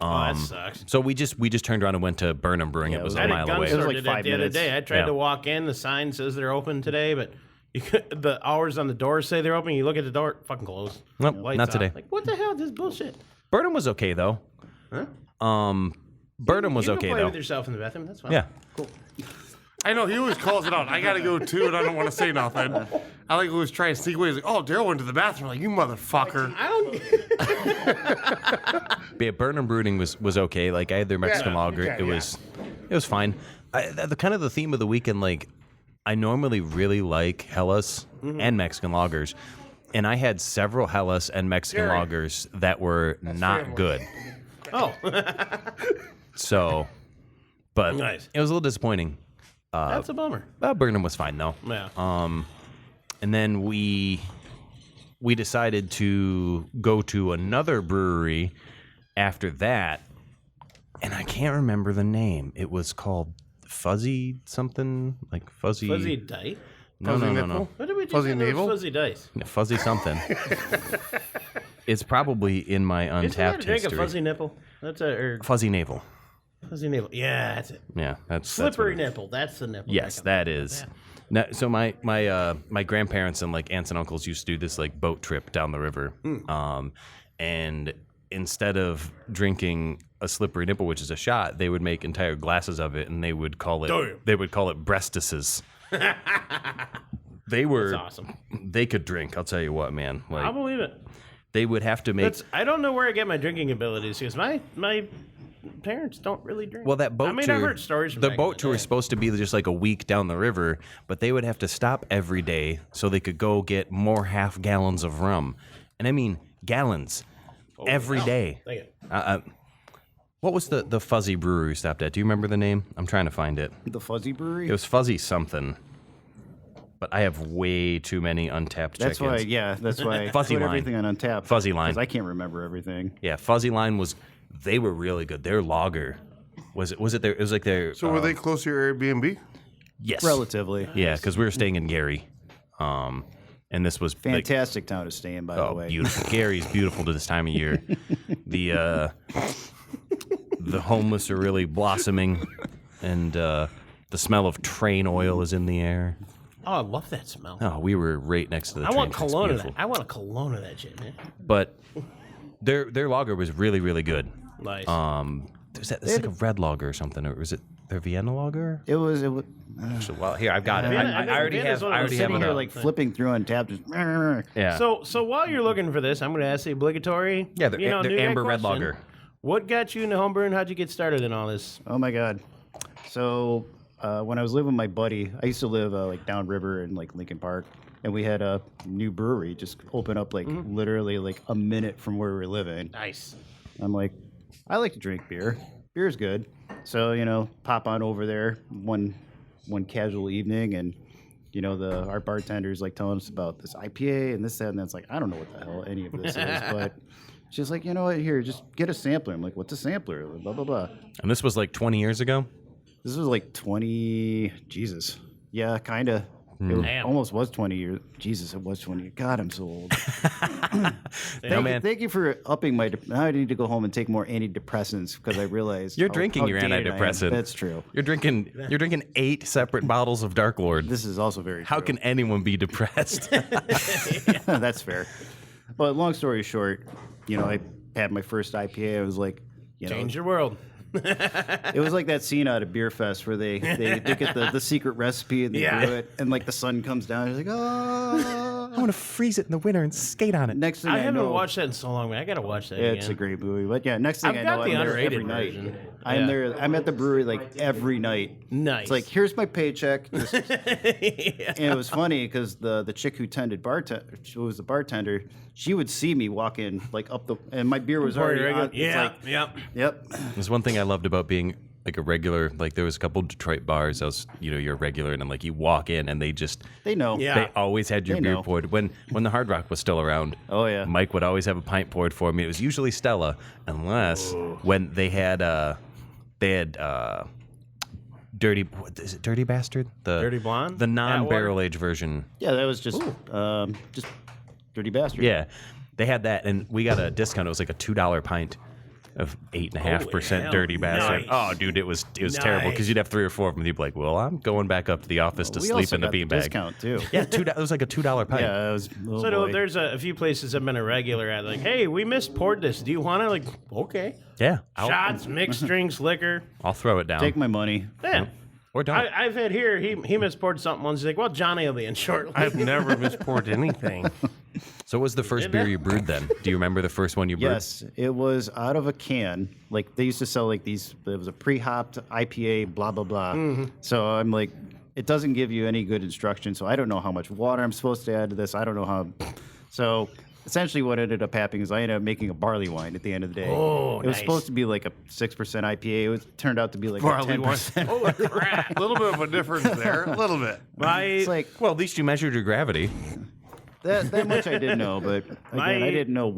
That sucks.
So we just turned around and went to Burnham Brewing. It was
I
a
had a
mile
gun
away.
It was
store
like
did that
5
the other
minutes.
day. I tried
Yeah.
to walk in. The sign says they're open today, but the hours on the door say they're open. You look at the door, fucking closed.
Nope,
Lights
not
off.
today.
Like, what the hell? This is bullshit.
Burnham was okay though. Burnham was
you
okay
can play
though.
with yourself in the bathroom. That's fine.
Yeah.
I know he always calls it out. I gotta go too, and I don't want to say nothing. I like always try and sneak away. He's like, "Oh, Daryl went to the bathroom." I'm like, you motherfucker.
I don't.
But yeah, Burnham Brewing was okay. Like I had their Mexican lager.
yeah,
It was fine. The kind of the theme of the weekend, like I normally really like Hellas and Mexican lagers, and I had several Hellas and Mexican
Gary.
lagers that were not
family.
good.
Oh,
So, but
Nice.
it was a little disappointing.
that's a bummer.
Burnham was fine though.
Yeah.
And then we decided to go to another brewery after that, and I can't remember the name. It was called Fuzzy something, like Fuzzy.
Fuzzy dice.
No,
Fuzzy
no, no,
nipple?
no.
What did we just
Fuzzy
say? There was
navel?
Fuzzy dice.
Fuzzy something. It's probably in my
Isn't that a
untapped
drink
history.
a fuzzy nipple? That's a
Fuzzy navel.
fuzzy nipple. Yeah, that's it.
Yeah, that's
Slippery
what it is.
nipple. That's the nipple.
Yes, that is. Now, so my grandparents and like aunts and uncles used to do this like boat trip down the river, and instead of drinking a slippery nipple, which is a shot, they would make entire glasses of it, and they would call it breastises. They were
That's awesome.
They could drink. I'll tell you what, man.
I
Like
believe it.
they would have to make.
I don't know where I get my drinking abilities because my parents don't really drink.
Well, that boat
I mean,
tour.
I've heard stories from
the
back in
boat tour
day.
is supposed to be just like a week down the river, but they would have to stop every day so they could go get more half gallons of rum, and I mean gallons every day.
Thank you.
What was the fuzzy brewery we stopped at? Do you remember the name? I'm trying to find it.
The Fuzzy Brewery?
It was Fuzzy something, but I have way too many untapped
That's
check-ins.
why, yeah, that's why I
Fuzzy
put
Line.
everything on Untapped.
Fuzzy Line.
Because I can't remember everything.
Yeah, Fuzzy Line they were really good. Their lager was it their, it was like their.
So were they close to your Airbnb?
Yes.
Relatively.
Yeah, because we were staying in Gary, and this was like,
Fantastic town to stay in, by the
oh,
way.
beautiful. Gary's beautiful to this time of year. The The homeless are really blossoming, and the smell of train oil is in the air.
Oh, I love that smell.
Oh, we were right next to the
I
train.
want
It's
cologne of
beautiful.
that. I want a cologne of that shit, man.
But their lager was really, really good.
Nice.
It's like a red lager or something, or was it their Vienna lager?
It was.
So, well, here I've got it.
Vienna-
I already
Vienna's
have.
one
I
of
already
those
have
Sitting
it
here
up.
like flipping through on tab, just.
Yeah.
So while you're looking for this, I'm going to ask the obligatory.
Yeah, they're
new guy
amber red
question.
lager.
What got you into homebrewing? How'd you get started in all this?
Oh my god. So when I was living with my buddy, I used to live like downriver in like Lincoln Park, and we had a new brewery just open up like literally like a minute from where we were living.
Nice.
I'm like, I like to drink beer. Beer's good. So, pop on over there one casual evening, and our bartender's like telling us about this IPA and this, that, and that's like, I don't know what the hell any of this is, but she's like, you know what, here, just get a sampler. I'm like, what's a sampler? Blah, blah, blah.
And this was like 20 years ago?
This was like 20, Jesus. Yeah, kind of. It
Damn.
almost was 20 years. Jesus, it was 20 years. God, I'm so old. Thank you for upping my... Now I need to go home and take more antidepressants because I realized...
You're
how-
drinking
how
your
dated I am.
antidepressant.
That's true.
You're drinking 8 separate bottles of Dark Lord.
This is also very
How
true.
can anyone be depressed?
That's fair. But long story short, I had my first IPA. I was like...
Change your world.
It was like that scene out of Beer Fest where they get the secret recipe and they brew it, and like the sun comes down. It's like, oh,
I want to freeze it in the winter and skate on it.
next thing
I
I
haven't
know,
watched that in so long, man. I got to watch that again.
it's a great movie. But yeah, next thing
I've
I
got
know,
the
I'm there
underrated
every night.
version.
I'm
Yeah.
there. I'm at the brewery like every night.
Nice.
It's like, here's my paycheck. And it was funny because the chick who was the bartender, she would see me walk in like up and my beer was already on. It's
Yeah,
like,
yep.
yep.
There's one thing I loved about being like a regular. Like there was a couple Detroit bars. I was, you're a regular, and then like you walk in and
They know.
Yeah.
they always had your
They
beer
know.
poured. When the Hard Rock was still around,
Oh, yeah.
Mike would always have a pint poured for me. It was usually Stella, unless when they had Dirty, what is it, Dirty Bastard? The
Dirty Blonde?
the
Atwater?
non-barrel age version.
Yeah, that was just Dirty Bastard.
Yeah, they had that, and we got a discount. It was like a $2 pint of 8.5%
hell.
Dirty Bastard.
Nice.
Oh, dude, it was terrible because you'd have 3 or 4 of them. You'd be like, "Well, I'm going back up to the office to
We
sleep
also
in the
got the
beanbag."
discount too.
Yeah, it was like a $2 pint.
Yeah, it was. Oh
So
boy.
there's a few places I've been a regular at. Like, hey, we mispoured this. Do you want it? Like, okay.
Yeah,
Shots, mixed drinks, liquor.
I'll throw it down.
Take my money.
Yeah.
or don't.
I've had here, he mispoured something once. He's like, well, Johnny will be in shortly.
I've never mispoured anything.
So what was the first beer you brewed then? Do you remember the first one you brewed?
Yes, it was out of a can. Like they used to sell like these. It was a pre-hopped IPA, blah blah blah. So I'm like, it doesn't give you any good instruction. So I don't know how much water I'm supposed to add to this. I don't know how. So essentially, what ended up happening is I ended up making a barley wine at the end of the day.
Oh,
it was
nice.
supposed to be like a 6% IPA. It turned out to be like
Barley
a
wine.
10%.
Holy crap.
A little bit of a difference there. A little bit.
It's like
Well, at least you measured your gravity.
that much I did know, but again,
My-
I didn't know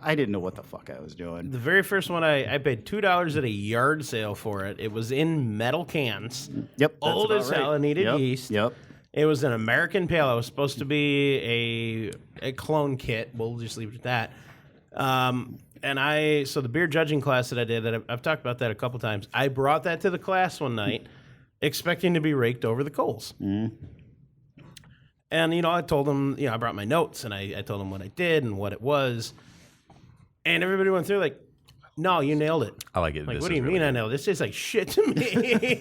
I didn't know what the fuck I was doing.
The very first one, I paid $2 at a yard sale for it. It was in metal cans.
Yep, that's
Old
about
as hell
right.
and needed
Yep,
yeast.
Yep.
It was an American Pale. It was supposed to be a clone kit. We'll just leave it at that. So the beer judging class that I did, that I've talked about that a couple times. I brought that to the class one night, expecting to be raked over the coals. And I told them, I brought my notes and I told them what I did and what it was, and everybody went through like, no, you nailed it.
I like it.
Like,
This
what do
is
you
really
mean I
good.
know? This tastes like shit to me.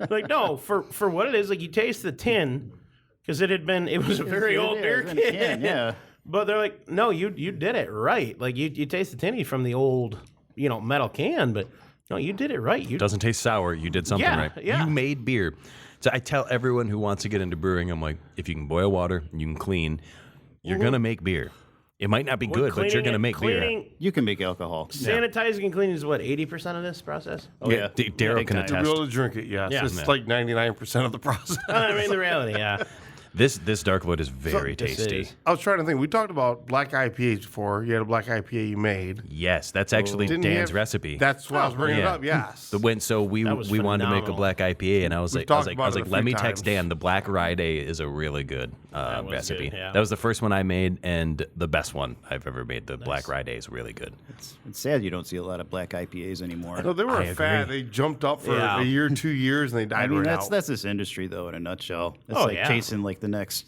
Like, no, for what it is, like you taste the tin because it was a very old beer
it was in a
can.
can, yeah.
But they're like, no, you did it right. Like you taste the tinny from the old, metal can, but no, you did it right. You
Doesn't taste sour. You did something
Yeah,
right.
yeah.
You made beer. So I tell everyone who wants to get into brewing, I'm like, if you can boil water, you can clean, you're gonna make beer. It might not be good, but you're gonna make beer.
You can make alcohol.
Sanitizing and cleaning is what, 80% of this process?
Oh, yeah.
Daryl
Big
can
time.
To be
attest.
able to drink it, yes.
Yeah.
It's like 99% of the process.
I mean, the reality, yeah.
This Dark Wood is very
Yes, it
tasty.
is.
I was trying to think. We talked about black IPAs before. You had a black IPA you made.
Yes, that's actually
Didn't he
Dan's
have-
recipe.
That's why I was bringing it
Yeah.
up. Yes.
So we
That was
wanted to make a
phenomenal.
black IPA, and I was
We've
like,
talked about it a few
let me text
times.
Dan. The Black Rye Day is a really good.
was
recipe.
good, yeah.
That was the first one I made and the best one I've ever made. The Black Rye Day is really good.
It's sad you don't see a lot of black IPAs anymore.
No, they were
I
fat.
agree.
They jumped up for
Yeah.
a year, 2 years, and they died
I mean,
right
that's
out.
that's this industry though in a nutshell. It's
Oh,
like
yeah.
chasing like the next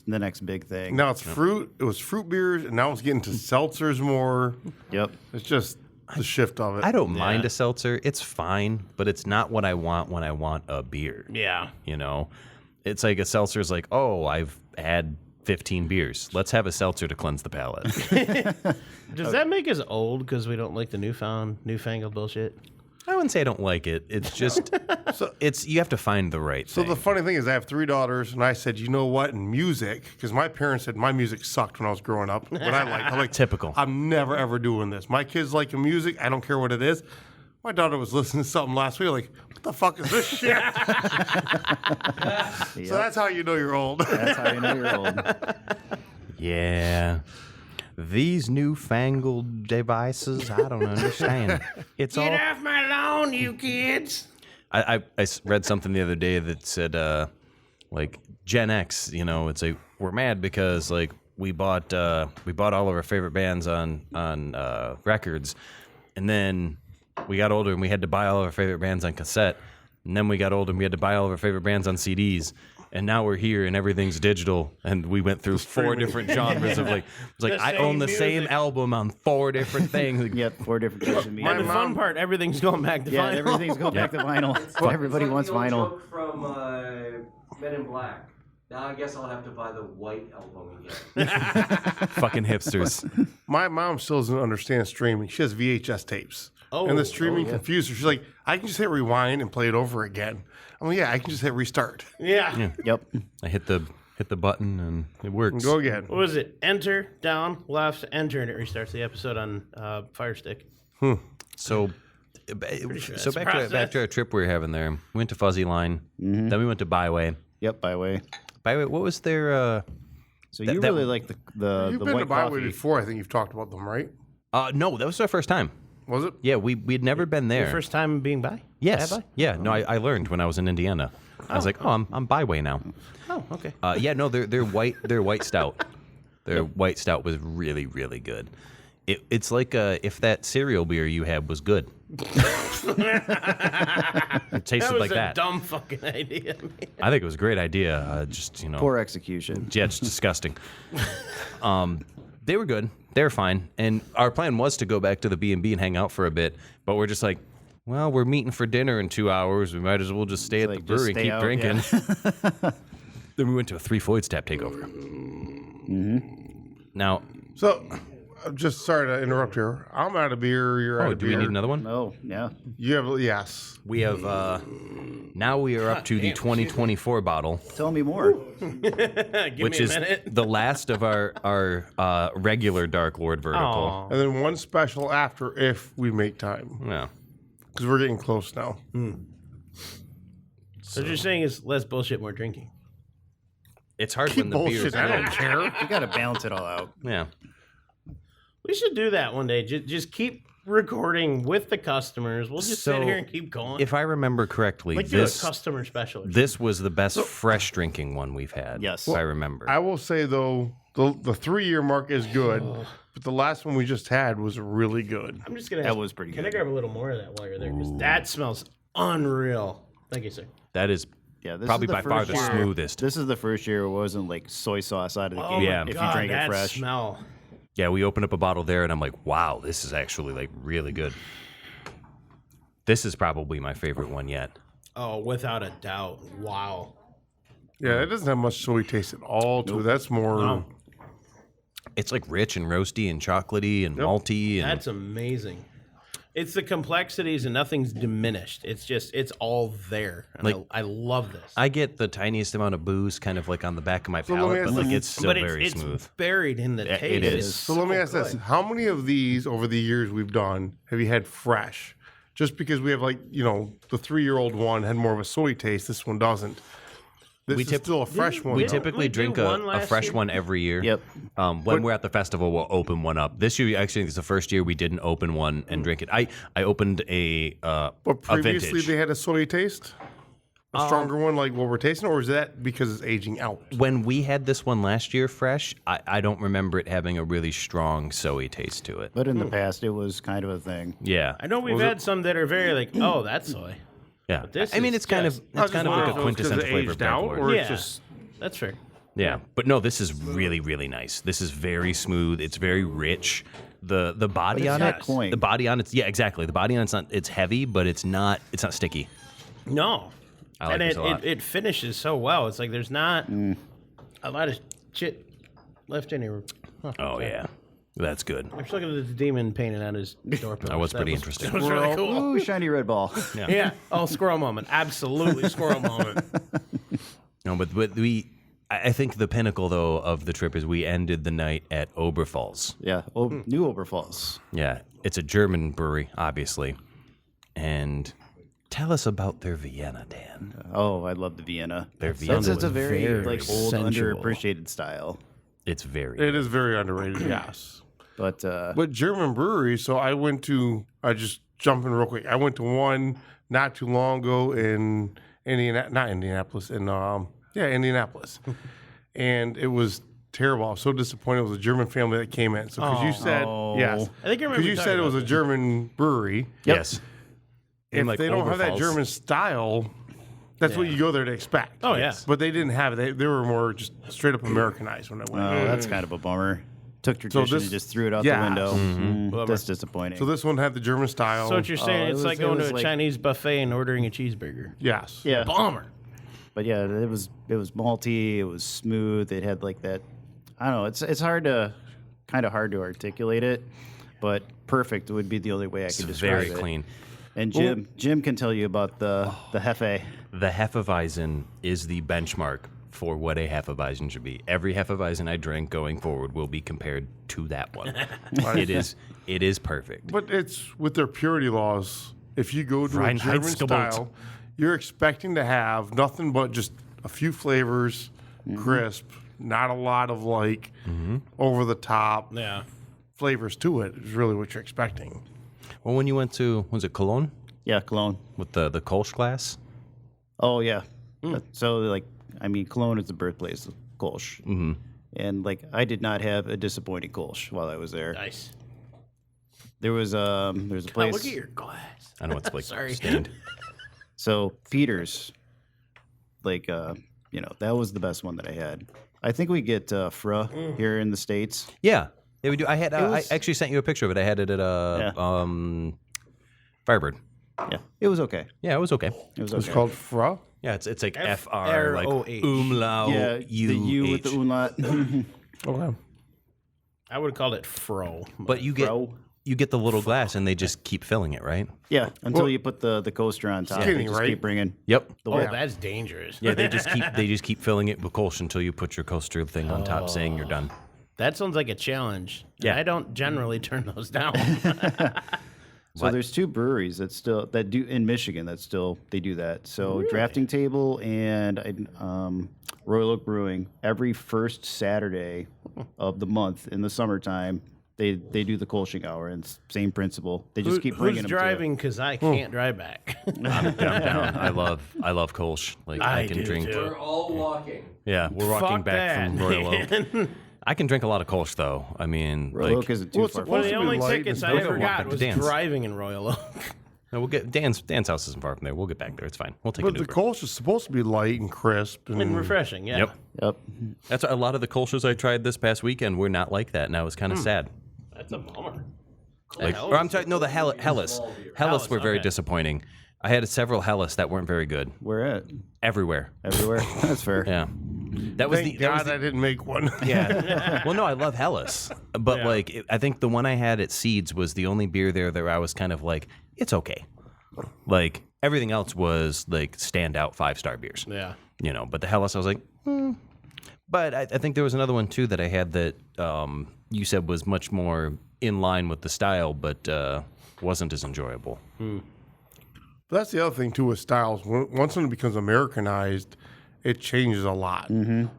big thing.
Now it's fruit. It was fruit beers, and now it's getting to seltzers more.
Yep.
It's just the shift of it.
I don't mind a seltzer. It's fine, but it's not what I want when I want a beer.
Yeah.
You know, it's like a seltzer is like, oh, I've had 15 beers. Let's have a seltzer to cleanse the palate.
Does that make us old because we don't like the newfangled bullshit?
I wouldn't say I don't like it. It's just, it's you have to find the right
So
thing.
the funny thing is, I have 3 daughters, and I said, you know what? In music, because my parents said my music sucked when I was growing up. What I'm like,
Typical.
I'm never ever doing this. My kids like the music. I don't care what it is. My daughter was listening to something last week. Like, what the fuck is this shit? So that's how you know you're old.
That's how you know you're old.
Yeah. These newfangled devices, I don't understand. It's all.
off my lawn, you kids!
I read something the other day that said, like Gen X, you know, it's like we're mad because like we bought all of our favorite bands on records, and then we got older and we had to buy all of our favorite bands on cassette, and then we got older and we had to buy all of our favorite bands on CDs. And now we're here and everything's digital, and we went through 4 different genres of like, it's like
The
I own
same
the same
music.
album on 4 different things.
Yep, 4 different types of media.
And the fun part, everything's going back to
Yeah,
vinyl.
everything's going back to vinyl. Everybody wants vinyl.
From Men in Black. Now I guess I'll have to buy the white album again.
Fucking hipsters.
My mom still doesn't understand streaming. She has VHS tapes. And the streaming confused her. She's like, I can just hit rewind and play it over again. I'm like, yeah, I can just hit restart.
Yeah.
Yep.
I hit the button and it works.
And go again.
What was it? Enter, down, left, enter, and it restarts the episode on Fire Stick.
So,
sure
so
that's
back to our trip we were having there. We went to Fuzzy Line, then we went to Byway.
Yep. Byway.
Byway, what was their?
So you really like the
You've
the
been
white
to Byway
coffee.
before. I think you've talked about them, right?
No, that was our first time.
Was it?
Yeah, we'd never been there.
Your first time being by?
Yes.
By?
Yeah. No, I learned when I was in Indiana. I was like, oh, I'm Byway now.
Oh, okay.
Yeah. No, they're white stout. Their white stout was really really good. It's like if that cereal beer you had was good. It tasted
That was
like
a
that.
dumb fucking idea, man.
I think it was a great idea. Just
Poor execution.
yeah, it's disgusting. They were good. They were fine. And our plan was to go back to the B&B and hang out for a bit. But we're just like, well, we're meeting for dinner in 2 hours. We might as well just stay at the
Like, just
brewery and
stay
keep
out,
drinking. Then we went to a 3 Floyds tap takeover. Now,
So, I'm just sorry to interrupt here. I'm out of beer. You're out of
do
beer.
we need another one?
Oh, yeah.
You have, yes.
We have, now we are up to the 2024 bottle,
Tell me more.
Give
which
me a
is
minute.
the last of our regular Dark Lord vertical.
Aw.
And then one special after if we make time.
Yeah.
Because we're getting close now.
So what you're saying is less bullshit, more drinking.
It's hard
Keep
when the beer
bullshit.
is
I don't
good.
care.
You got to balance it all out.
Yeah.
We should do that one day. Just keep recording with the customers. We'll just sit
So,
here and keep going.
If I remember correctly,
like do a
this
customer special. Or
this was the best fresh drinking one we've had.
Yes.
if I remember.
I will say, though, the 3-year mark is good. But the last one we just had was really good.
I'm just gonna.
That was pretty
Can
good.
I grab a little more of that while you're there? Because that smells unreal. Thank you, sir.
that is
Yeah, this
probably
is the
by far
first
the
year-
smoothest.
This is the first year it wasn't like soy sauce out of the
Oh
gate.
Yeah.
my
If
God,
you drink
that
it fresh.
smell.
Yeah, we opened up a bottle there, and I'm like, wow, this is actually like really good. This is probably my favorite one yet.
Oh, without a doubt. Wow.
Yeah, it doesn't have much soy taste at all to it. That's more...
It's like rich and roasty and chocolatey and malty. And
That's amazing. It's the complexities and nothing's diminished. It's just, it's all there. And
Like-
I love this.
I get the tiniest amount of booze kind of like on the back of my
let me
palate,
ask
but like
you-
it's still
but
very
it's
smooth.
buried in the taste.
it is.
It's
So let me ask this.
good.
How many of these over the years we've done have you had fresh? Just because we have the 3-year-old one had more of a soy taste, this one doesn't. This
We
is
tip-
still a fresh one.
We
though.
typically
we do
drink
one
a
last
fresh
year?
one every year.
Yep.
When we're at the festival, we'll open one up. This year, actually, it's the first year we didn't open one and drink it. I opened a
But
a
previously
vintage.
they had a soy taste? a stronger one like what we're tasting, or is that because it's aging out?
When we had this one last year fresh, I don't remember it having a really strong soy taste to it.
But in the past, it was kind of a thing.
Yeah.
I know we've had some that are very like, oh, that's soy.
Yeah.
this
I mean,
is
it's kind of
just-
it's kind of like a
Wow.
quintessential
Because it
flavor of
aged out,
Backward.
or
Yeah,
it's just
that's fair.
Yeah, but no, this is really, really nice. This is very smooth. It's very rich. The body
it's
on
not
it,
cloying.
the body on it's exactly. The body on it's heavy, but it's not sticky.
No.
I like
and
this a lot.
it finishes so well. It's like there's not a lot of shit left in here. Huh.
Oh yeah, that's good.
I'm just looking at this demon painted on his door post.
That was pretty interesting.
That was really cool.
Ooh, shiny red ball.
Yeah. Oh, squirrel moment. Absolutely squirrel moment.
No, but I think the pinnacle though of the trip is we ended the night at Oberfalls.
Yeah, New Oberfalls.
Yeah, it's a German brewery, obviously, and. Tell us about their Vienna, Dan.
Oh, I love the Vienna.
Their Vienna
It's a
was
very
very
like old,
sensual.
underappreciated style.
It's very.
it is very underrated. Yes,
But
but German brewery. So I just jump in real quick. I went to one not too long ago in Indianapolis, Indianapolis, and it was terrible. I was so disappointed. It was a German family that came in. So because you said yes,
I think I remember
because you
you
said
talking
it was
about
a German brewery.
Yes.
If
like
they don't have that
Oberfalls.
German style, that's what you go there to expect.
Oh, yeah.
But they didn't have it. They were more just straight up Americanized when I went.
oh, that's kind of a bummer. Took tradition
this-
and just threw it out
yeah.
the window.
Bummer.
That's disappointing.
So this one had the German style.
So what you're saying,
it
it's
was-
like
it
going to
was
a
like-
Chinese buffet and ordering a cheeseburger.
yes.
yeah,
Bomber.
but yeah, it was malty. It was smooth. It had like that. I don't know. It's kind of hard to articulate it, but perfect would be the only way I
It's
could describe
very
it.
clean.
And Jim can tell you about the Hefe.
The Hefeweizen is the benchmark for what a Hefeweizen should be. Every Hefeweizen I drink going forward will be compared to that one. It is perfect.
But it's with their purity laws. If you go to a German
Reinheitsgebot.
style, you're expecting to have nothing but just a few flavors, crisp, not a lot of like over the top
Yeah.
flavors to it. Is really what you're expecting.
Well, when you went to, was it Cologne
Yeah, Cologne.
with the Kolsch glass?
Oh yeah. So like, I mean, Cologne is the birthplace of Kolsch.
Mm-hmm.
And like, I did not have a disappointing Kolsch while I was there.
Nice.
There was a
Oh,
place.
look at your glass.
I know it's like
Sorry.
stained.
So Peters, like, that was the best one that I had. I think we get Fra here in the States.
Yeah, we do. I had.
was-
I actually sent you a picture of it. I had it at Firebird.
Yeah, it was okay.
Yeah, it was okay.
It was
It's
okay.
called Fra.
Yeah, it's like FR, like
F-R-O-H.
umlaut.
Yeah, the U with the umlaut.
Okay.
I would have called it fro.
But you get
Bro.
you get the little glass, and they just keep filling it, right?
Yeah, until you put the coaster on top.
Skinny,
They just
right?
keep bringing
Yep.
the
Oh,
way.
that's dangerous.
Yeah, they just keep filling it with Kolsch until you put your coaster thing on top, saying you're done.
That sounds like a challenge.
Yeah.
I don't generally turn those down.
So there's two breweries that do in Michigan they do that. So Drafting Table and Royal Oak Brewing every first Saturday of the month in the summertime they do the Kolsching hour, and same principle. They just keep bringing
Who's
them.
driving? Because I can't drive back.
I'm down. I love Kolsch. Like I can
do
drink.
too.
We're all walking.
Yeah, we're walking
Fuck
back
that,
from Royal Oak. I can drink a lot of Kolsch though. I mean,
Royal
like
Oak isn't too
Well,
far.
One of
supposed
the
to be
only
light
tickets
and
I
we'll
ever
go walk
got
back to
was
Dan's.
driving in Royal Oak.
no, we'll get Dan's house isn't far from there. We'll get back there. It's fine. We'll take
But
an
the
Uber.
Kolsch is supposed to be light and crisp
And refreshing, yeah.
Yep.
Yep.
That's a lot of the Kolsch's I tried this past weekend were not like that, and I was kind of sad.
That's a bummer.
Like, or I'm sorry, no, the Hellas. Hellas were very
okay.
disappointing. I had several Hellas that weren't very good.
Where at?
Everywhere.
Everywhere. That's fair.
Yeah. That was
Thank
the that was
God I didn't make one.
yeah. Well, no, I love Hellas, but like I think the one I had at Seeds was the only beer there that I was kind of like, it's okay. Like everything else was like standout 5-star beers.
Yeah.
But the Hellas I was like, But I think there was another one too that I had that you said was much more in line with the style, but wasn't as enjoyable.
But that's the other thing too with styles. Once it becomes Americanized, it changes a lot.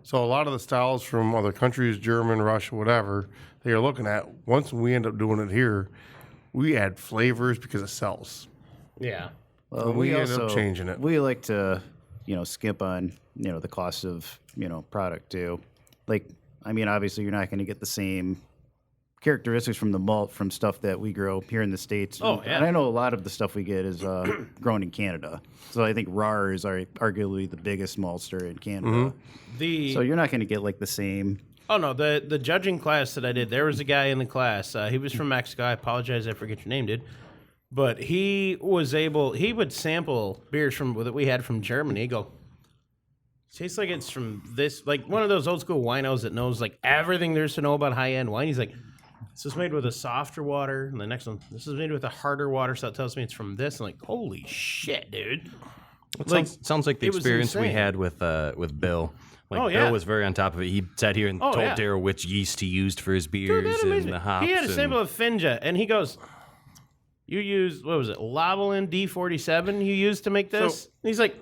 So a lot of the styles from other countries, German, Russia, whatever, that you're looking at, once we end up doing it here, we add flavors because it sells.
Yeah.
Well,
we end up changing it.
We like to skimp on, the cost of, product too. Like, I mean, obviously you're not going to get the same characteristics from the malt from stuff that we grow here in the States.
Oh, yeah.
And I know a lot of the stuff we get is grown in Canada. So I think RAR is arguably the biggest maltster in Canada. So you're not going to get like the same.
Oh no, the judging class that I did, there was a guy in the class. He was from Mexico. I apologize, I forget your name, dude. But he would sample beers that we had from Germany. He'd go, tastes like it's from this, like one of those old school winos that knows like everything there's to know about high end wine. He's like, this is made with a softer water, and the next one, this is made with a harder water, so that tells me it's from this. I'm like, holy shit, dude!
Sounds like the
it was
experience we
insane.
had with Bill. Like Bill was very on top of it. He sat here and told Daryl which yeast he used for his beers and the hops.
He had a sample of Finja, and he goes, "You used what was it, Lavalin D47? You used to make this?" And he's like,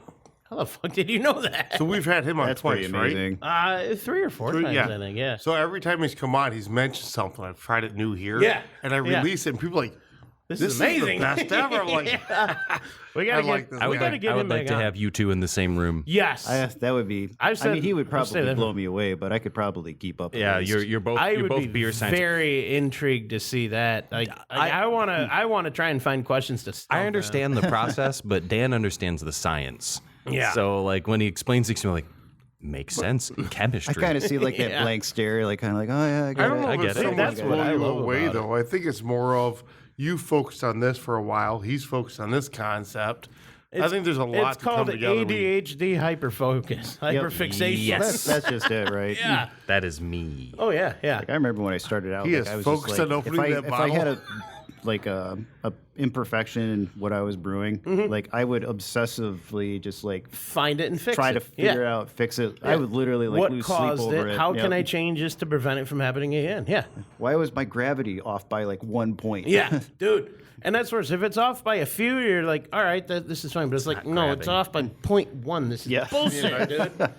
"How the fuck did you know that?"
So we've had him on
That's
twice,
pretty amazing.
right?
3 or 4 times, I think. Yeah.
So every time he's come on, he's mentioned something. I've tried it new here.
Yeah.
And I release it, and people are like,
This
this
is amazing.
is the best ever. I'm like,
We
I
gotta
like
get.
this.
I would
guy.
like to have you two in the same room.
Yes.
That would be.
I've said-
he would
I've said
probably
that.
blow me away, but I could probably keep up.
Yeah,
at least.
you're both
I
you're
would
both
be
beer scientists.
very intrigued to see that. Like, I want to try and find questions to. Stump
I understand the process, but Dan understands the science.
Yeah.
So like when he explains things to me, like makes sense. Chemistry.
I kind of see like that blank stare, like kind of like, oh yeah, I
I
get
don't
it.
know
I
if
get
it's
it.
so much
That's what I
blowing you
love
away,
about
though. I think it's more of you focused on this for a while. He's focused on this concept. I think there's a lot
It's
to come
called
together. when you-
ADHD hyperfocus, hyperfixation.
Yes.
That's just it, right?
Yeah.
That is me.
Oh yeah, yeah.
Like, I remember when I started out.
He
like,
is
I was
focused
just like,
on opening that
if I had
bottle.
a imperfection in what I was brewing, like I would obsessively just like
Find it and fix
try
it.
to figure out, fix it. I would literally like
what
lose sleep
caused
over it.
How
Yep.
can I change this to prevent it from happening again? Yeah.
Why was my gravity off by like 1 point?
Yeah, dude. And that's worse. If it's off by a few, you're like, all right, this is fine. But it's like, no, it's off by 0.1. This is bullshit, dude.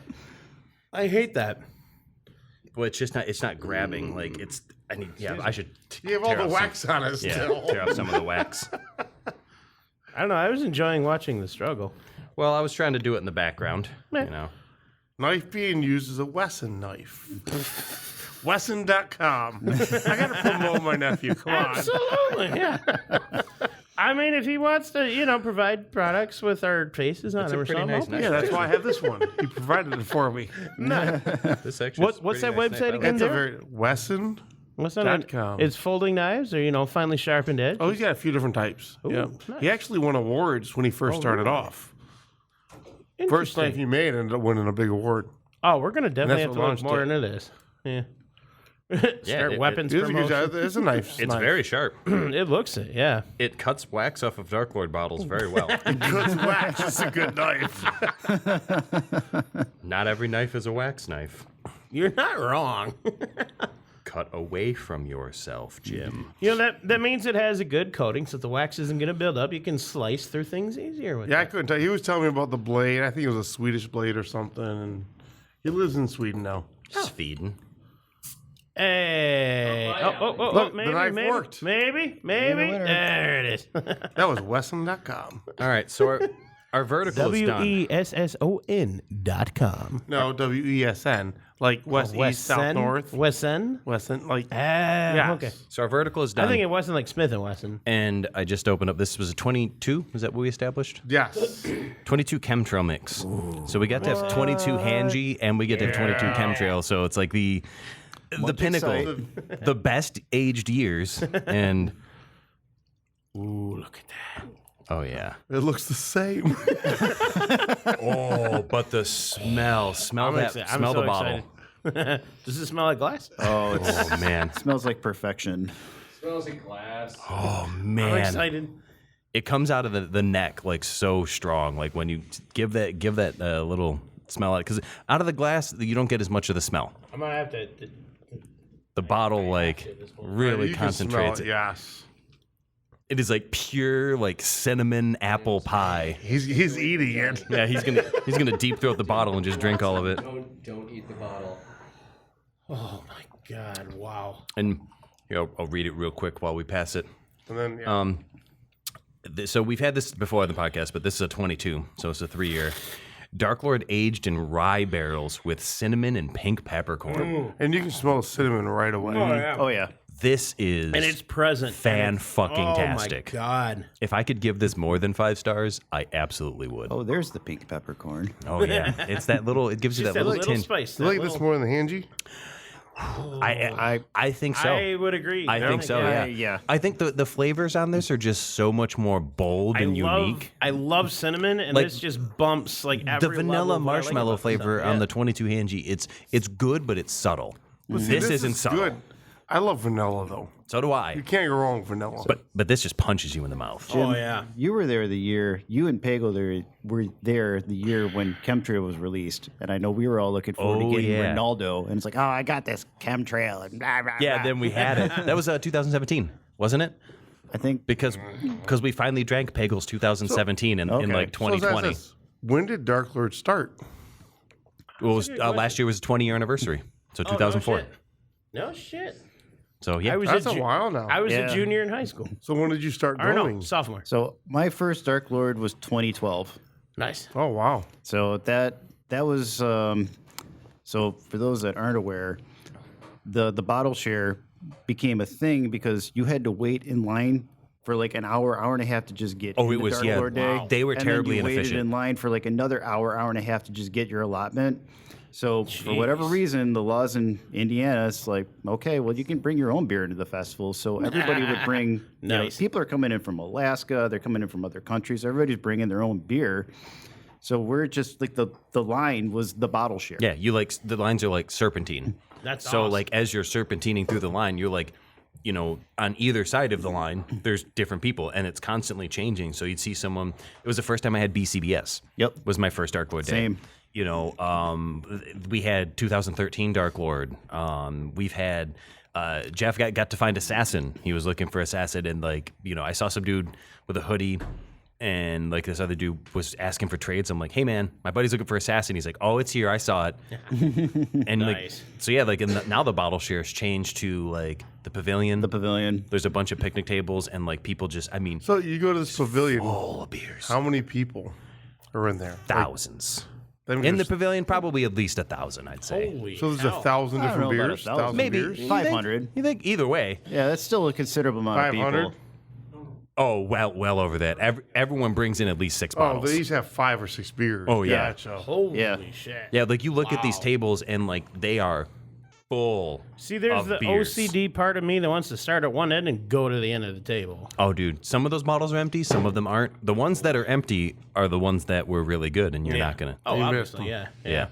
I hate that.
Well, it's just not. It's not grabbing. Like it's. I need. Yeah, I should.
You have all the wax on it
Yeah,
still.
tear off some of the wax.
I don't know. I was enjoying watching the struggle.
Well, I was trying to do it in the background. You know.
Knife being used as a Wesson knife. Wesson.com. I got to promote my nephew. Come on.
Absolutely, yeah. I mean, if he wants to, provide products with our faces on
That's
them
a
or
pretty
something.
nice knife.
Yeah, that's why I have this one. He provided it for me.
This actually.
What's that website again?
It's a
Derek?
very Wesson.
What's that?
.com.
It's folding knives or, finely sharpened edge?
Oh, he's got a few different types. Yeah.
nice.
He actually won awards when he first started off. First knife he made ended up winning a big award.
Oh, we're going to definitely have
what
to look
launched
more
it.
into this. Yeah. Start weapons
It's a good
promotion.
job. It's a knife.
It's very sharp.
It looks it, yeah.
It cuts wax off of Dark Lord bottles very well.
good wax. It's a good knife.
Not every knife is a wax knife.
You're not wrong.
Cut away from yourself, Jim.
That means it has a good coating, so the wax isn't going to build up. You can slice through things easier with
Yeah, I
it.
couldn't tell. He was telling me about the blade. I think it was a Swedish blade or something. And he lives in Sweden now.
Sweden.
Hey.
Look,
maybe,
the knife
maybe,
worked.
Maybe. There it is.
That was Wesson.com.
All right, so our vertical is done.
WESSON.com.
No, WESN. Like West, East, South, North.
Wesson?
Wesson. Like,
Okay.
So our vertical is
I
done.
think it wasn't like Smith and Wesson.
And I just opened up. This was a 22. Is that what we established?
yes.
22 chemtrail mix. So we got to have 22 Hanji and we get to have 22 chemtrail. So it's like the pinnacle, the best aged years. And
Ooh, look at that.
oh yeah.
It looks the same.
Oh, but the smell that.
I'm
Smell
so
the bottle.
excited. Does it smell like glass?
Oh, it
Oh man.
smells like perfection.
Smells like glass.
Oh
I'm
man.
excited.
It comes out of the neck like so strong. Like when you give that little smell out, because out of the glass you don't get as much of the smell.
I'm going to have to.
The bottle like really
You can smell
concentrates
it.
it.
Yes.
It is like pure like cinnamon apple pie.
He's eating it.
Yeah, he's gonna deep throat the bottle and just drink all of it.
Don't eat the bottle.
Oh, my God. Wow.
And I'll read it real quick while we pass it.
And then, yeah.
So we've had this before on the podcast, but this is a 22, so it's a 3-year. Dark Lord aged in rye barrels with cinnamon and pink peppercorn.
And you can smell cinnamon right away.
Oh yeah.
This is
And it's present.
fan-fucking-tastic.
Oh, my God.
If I could give this more than 5 stars, I absolutely would.
Oh, there's the pink peppercorn.
Oh yeah, it's that little. It gives you
Just
that little tinge.
spice.
Do you like this more than the Hanji?
I think so.
I would agree.
I think so. Yeah.
yeah.
I think the flavors on this are just so much more bold and unique.
I love cinnamon, and
Like,
this just bumps like every
The vanilla
level of what I like
marshmallow
about
flavor
stuff.
on
Yeah.
the 22 Hanji, it's good, but it's subtle.
See,
this isn't
is
subtle.
good. I love vanilla though.
So do
You
I.
can't go wrong with vanilla.
But this just punches you in the mouth.
Oh yeah.
You were there the year. You and Pago were there the year when Chemtrail was released, and I know we were all looking forward
Oh,
to getting
yeah.
Ronaldo. And it's like, oh, I got this Chemtrail, and blah, blah,
Yeah,
blah.
then we had it. That was 2017, wasn't it?
I think
Because we finally drank Pagel's 2017 in
Okay.
like
So let's ask
2020.
this. When did Dark Lord start?
Well, it was, last year was a 20-year anniversary, so 2004.
No shit.
So yeah,
I was
That's
a
a while now.
I was
Yeah.
a junior in high school.
So when did you start
Or
going?
no, sophomore.
so. My first Dark Lord was 2012.
Nice.
Oh wow.
So that was so for those that aren't aware, the bottle share became a thing because you had to wait in line for like an hour and a half to just get
Oh,
in
it
the
was-
Dark
yeah.
Lord day.
Wow. They were
And
terribly
then you
inefficient.
waited in line for like another hour and a half to just get your allotment. So for whatever reason, the laws in Indiana, it's like, okay, well, you can bring your own beer into the festival. So everybody would bring. You know,
Nice.
people are coming in from Alaska. They're coming in from other countries. Everybody's bringing their own beer. So we're just like the line was the bottle share.
yeah, you like the lines are like serpentine.
That's
so
awesome.
like as you're serpentining through the line, you're like, you know, on either side of the line, there's different people, and it's constantly changing. So you'd see someone. It was the first time I had BCBS.
Yep.
Was my first Dark Lord day.
Same.
You know, we had 2013 Dark Lord. We've had Jeff got to find Assassin. He was looking for Assassin, and like, you know, I saw some dude with a hoodie, and like this other dude was asking for trades. I'm like, hey man, my buddy's looking for Assassin. He's like, oh, it's here. I saw it. And like,
Nice.
so yeah, like now the bottle shares changed to like the pavilion.
The pavilion.
There's a bunch of picnic tables, and like people just, I mean,
So you go to this pavilion.
full of beers.
How many people are in there?
Thousands.
Them
In the
just-
pavilion, probably at least 1,000, I'd say.
Holy
So there's
cow.
1,000
I don't
different
know about
beers.
1,000.
1,000
Maybe
beers.
500.
You think either way?
Yeah, that's still a considerable amount of
500.
people.
Oh, well over that. Everyone brings in at least 6
Oh,
bottles.
they each have 5 or 6 beers.
Oh, yeah.
Gotcha.
Holy
Yeah.
shit.
Yeah, like you look at these tables and like they are full.
See, there's
of
the
beers.
OCD part of me that wants to start at one end and go to the end of the table.
Oh, dude, some of those bottles are empty. Some of them aren't. The ones that are empty are the ones that were really good, and you're not gonna.
Oh,
You
obviously,
missed
yeah.
Yeah.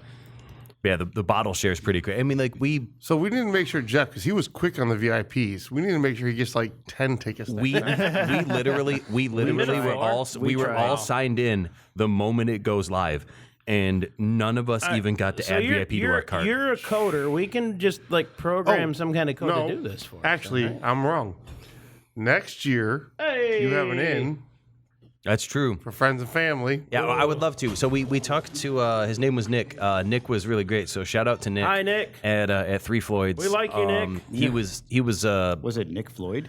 Yeah, the bottle share is pretty great. I mean, like
So we need to make sure Jeff, because he was quick on the VIPs. We need to make sure he gets like 10 tickets.
we
next
literally were all signed in the moment it goes live, and none of us even got to add VIP to our cart.
You're a coder. We can just like program some kind of code
no,
to do this for us.
actually, I'm wrong. Next year,
Hey.
you have an in
That's true.
for friends and family.
Yeah, I would love to. So we talked to his name was Nick. Nick was really great. So shout out to Nick.
Hi, Nick.
At 3 Floyds.
We like you, Nick.
He was
Was it Nick Floyd?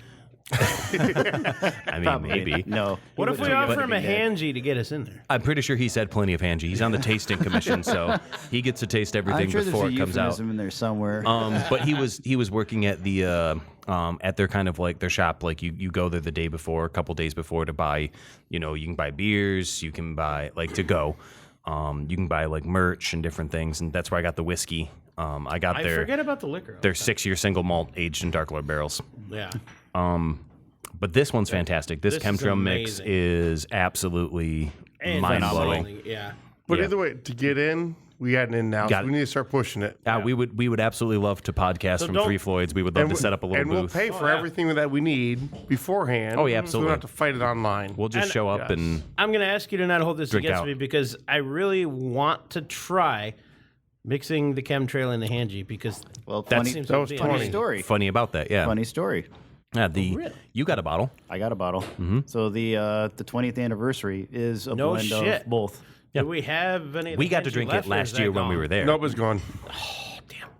I mean maybe.
No.
What
He
if we
wouldn't
offer him a
be Nick.
hangy to get us in there?
I'm pretty sure he said plenty of Hanji. He's on the tasting commission, so he gets to taste everything
I'm sure
before
there's a
it comes out.
euphemism in there somewhere.
But he was working at the at their kind of like their shop. Like you go there the day before, a couple days before to buy. You know, you can buy beers, you can buy like to go. You can buy like merch and different things, and that's where I got the whiskey. I got
I
their
forget about the liquor.
their 6-year single malt aged in Dark Lord barrels.
Yeah.
But this one's fantastic. This
This is
chemtrail mix
amazing.
is absolutely
And
mind
phenomenal.
blowing.
Yeah.
But
Yeah.
either way, to get in, we had an in now.
Got
So we
it.
need to start pushing it.
We would absolutely love to podcast
So
from
don't-
3 Floyds. We would love to set up a little
and
booth.
we'll pay for
yeah.
everything that we need beforehand.
Oh, yeah,
So we
absolutely.
don't have to fight it online.
We'll just
And-
show up
Yes.
and
I'm going to ask you to not hold this
Drink
against
out.
me because I really want to try mixing the chemtrail and the hanji because
Well,
that
funny,
seems
that
to
was
be
20.
funny story.
funny about that. Yeah.
Funny story.
Yeah.
really?
You got a bottle.
I got a bottle. So the 20th anniversary is a
No
blend
shit.
of both.
Do we have any? of
We
the
got to
Hanji
drink
left,
it
or is
last
that
year when we
gone?
were there.
Nope, it's gone.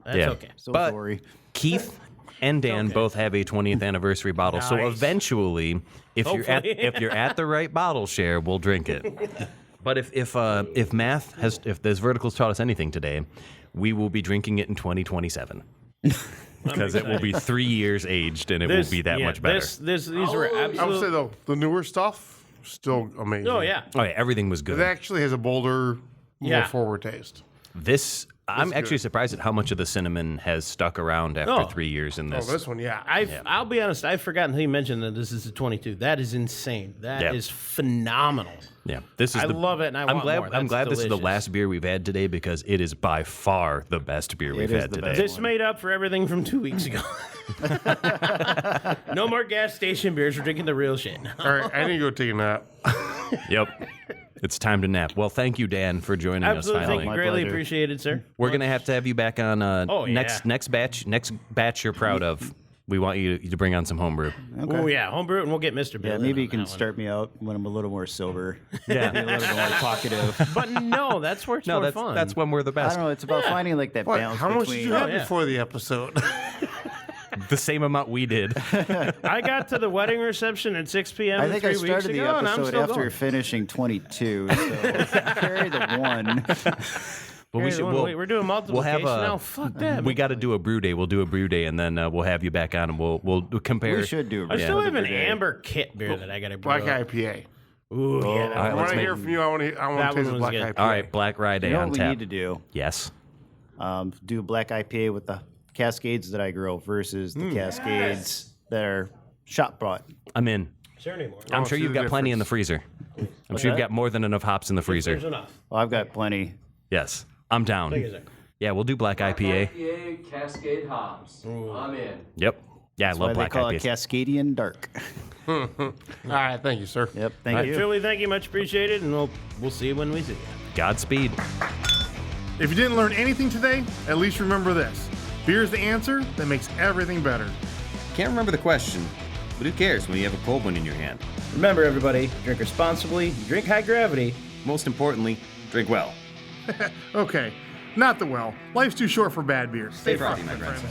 That's
Yeah.
okay.
So
But-
sorry.
Keith and Dan
okay.
both have a 20th anniversary bottle. So
Nice.
eventually, if
Hopefully.
you're at the right bottle share, we'll drink it. But if this vertical's taught us anything today, we will be drinking it in 2027 because it will be 3 years aged and it will be that much better.
These were
I would
absolutely.
say though, the newer stuff still amazing.
Oh yeah.
Oh yeah, everything was good.
It actually has a bolder, more
Yeah.
forward taste.
This I'm actually surprised at how much of the cinnamon has stuck around after 3 years in
Oh,
this.
this one, yeah.
I'll be honest. I forgot until you mentioned that this is a 22. That is insane. That is phenomenal.
Yeah, this is.
I love it, and I'm
glad.
more.
I'm
That's
glad this is the
delicious.
last beer we've had today because it is by far the best beer we've
is
had
the
today.
best.
This made up for everything from 2 weeks ago. No more gas station beers. We're drinking the real shit.
All right, I need to go take a nap.
Yep. It's time to nap. Well, thank you, Dan, for joining
Absolutely,
us
thank
finally.
you. Greatly
pleasure.
appreciated, sir.
We're gonna have to you back on next batch you're proud of. We want you to bring on some homebrew.
Oh yeah, homebrew, and we'll get Mr. Bill.
Yeah,
in
maybe
on
you can
that one.
start me out when I'm a little more sober.
Yeah.
Be a little more talkative.
But no, that's where it's
No,
more
that's
fun.
that's when we're the
I
best.
don't know. It's about finding like that
What?
balance
How much
between.
did you have
yeah.
before the episode?
The same amount we did.
I got to the wedding reception at 6 p.m.
I think
3
I
weeks
started
ago,
the
and I'm
episode
still
after
going.
finishing 22, so carry the one.
But
Hey, we're doing multiple
we'll have
cases
a-
now. Fuck that.
We got to do a brew day. We'll do a brew day, and then we'll have you back on, and we'll compare.
We should do.
I still
yeah.
have an amber kit beer that I got to brew.
Black
up.
IPA.
Ooh, yeah.
All right,
I
let's
want to
make-
hear from you. I want
That
to taste
one
the
was
black
good.
IPA.
All right, Black Rye Day
You know
on
what we
tap.
need to do?
Yes.
Do black IPA with the Cascades that I grow versus the Cascades that are shop brought.
I'm in.
Is there any more?
I'm
Oh,
sure
see
you've
the
got plenty in the freezer. I'm sure you've got more than enough hops in the
There's
freezer.
enough.
Well, I've got plenty.
Yes, I'm down.
Thank you, sir.
Yeah, we'll do Black IPA.
IPA Cascade hops. I'm in.
Yep. Yeah, I
Why
love
they
Black
call it
IPAs.
Cascadian Dark.
All right, thank you, sir.
Yep. Thank you.
Truly, thank you, much appreciated, and we'll see you when we see you.
Godspeed.
If you didn't learn anything today, at least remember this. Beer is the answer that makes everything better.
Can't remember the question, but who cares when you have a cold one in your hand?
Remember, everybody, drink responsibly, drink high gravity.
Most importantly, drink well.
Okay, not the well. Life's too short for bad beer.
Stay frosty, my friends.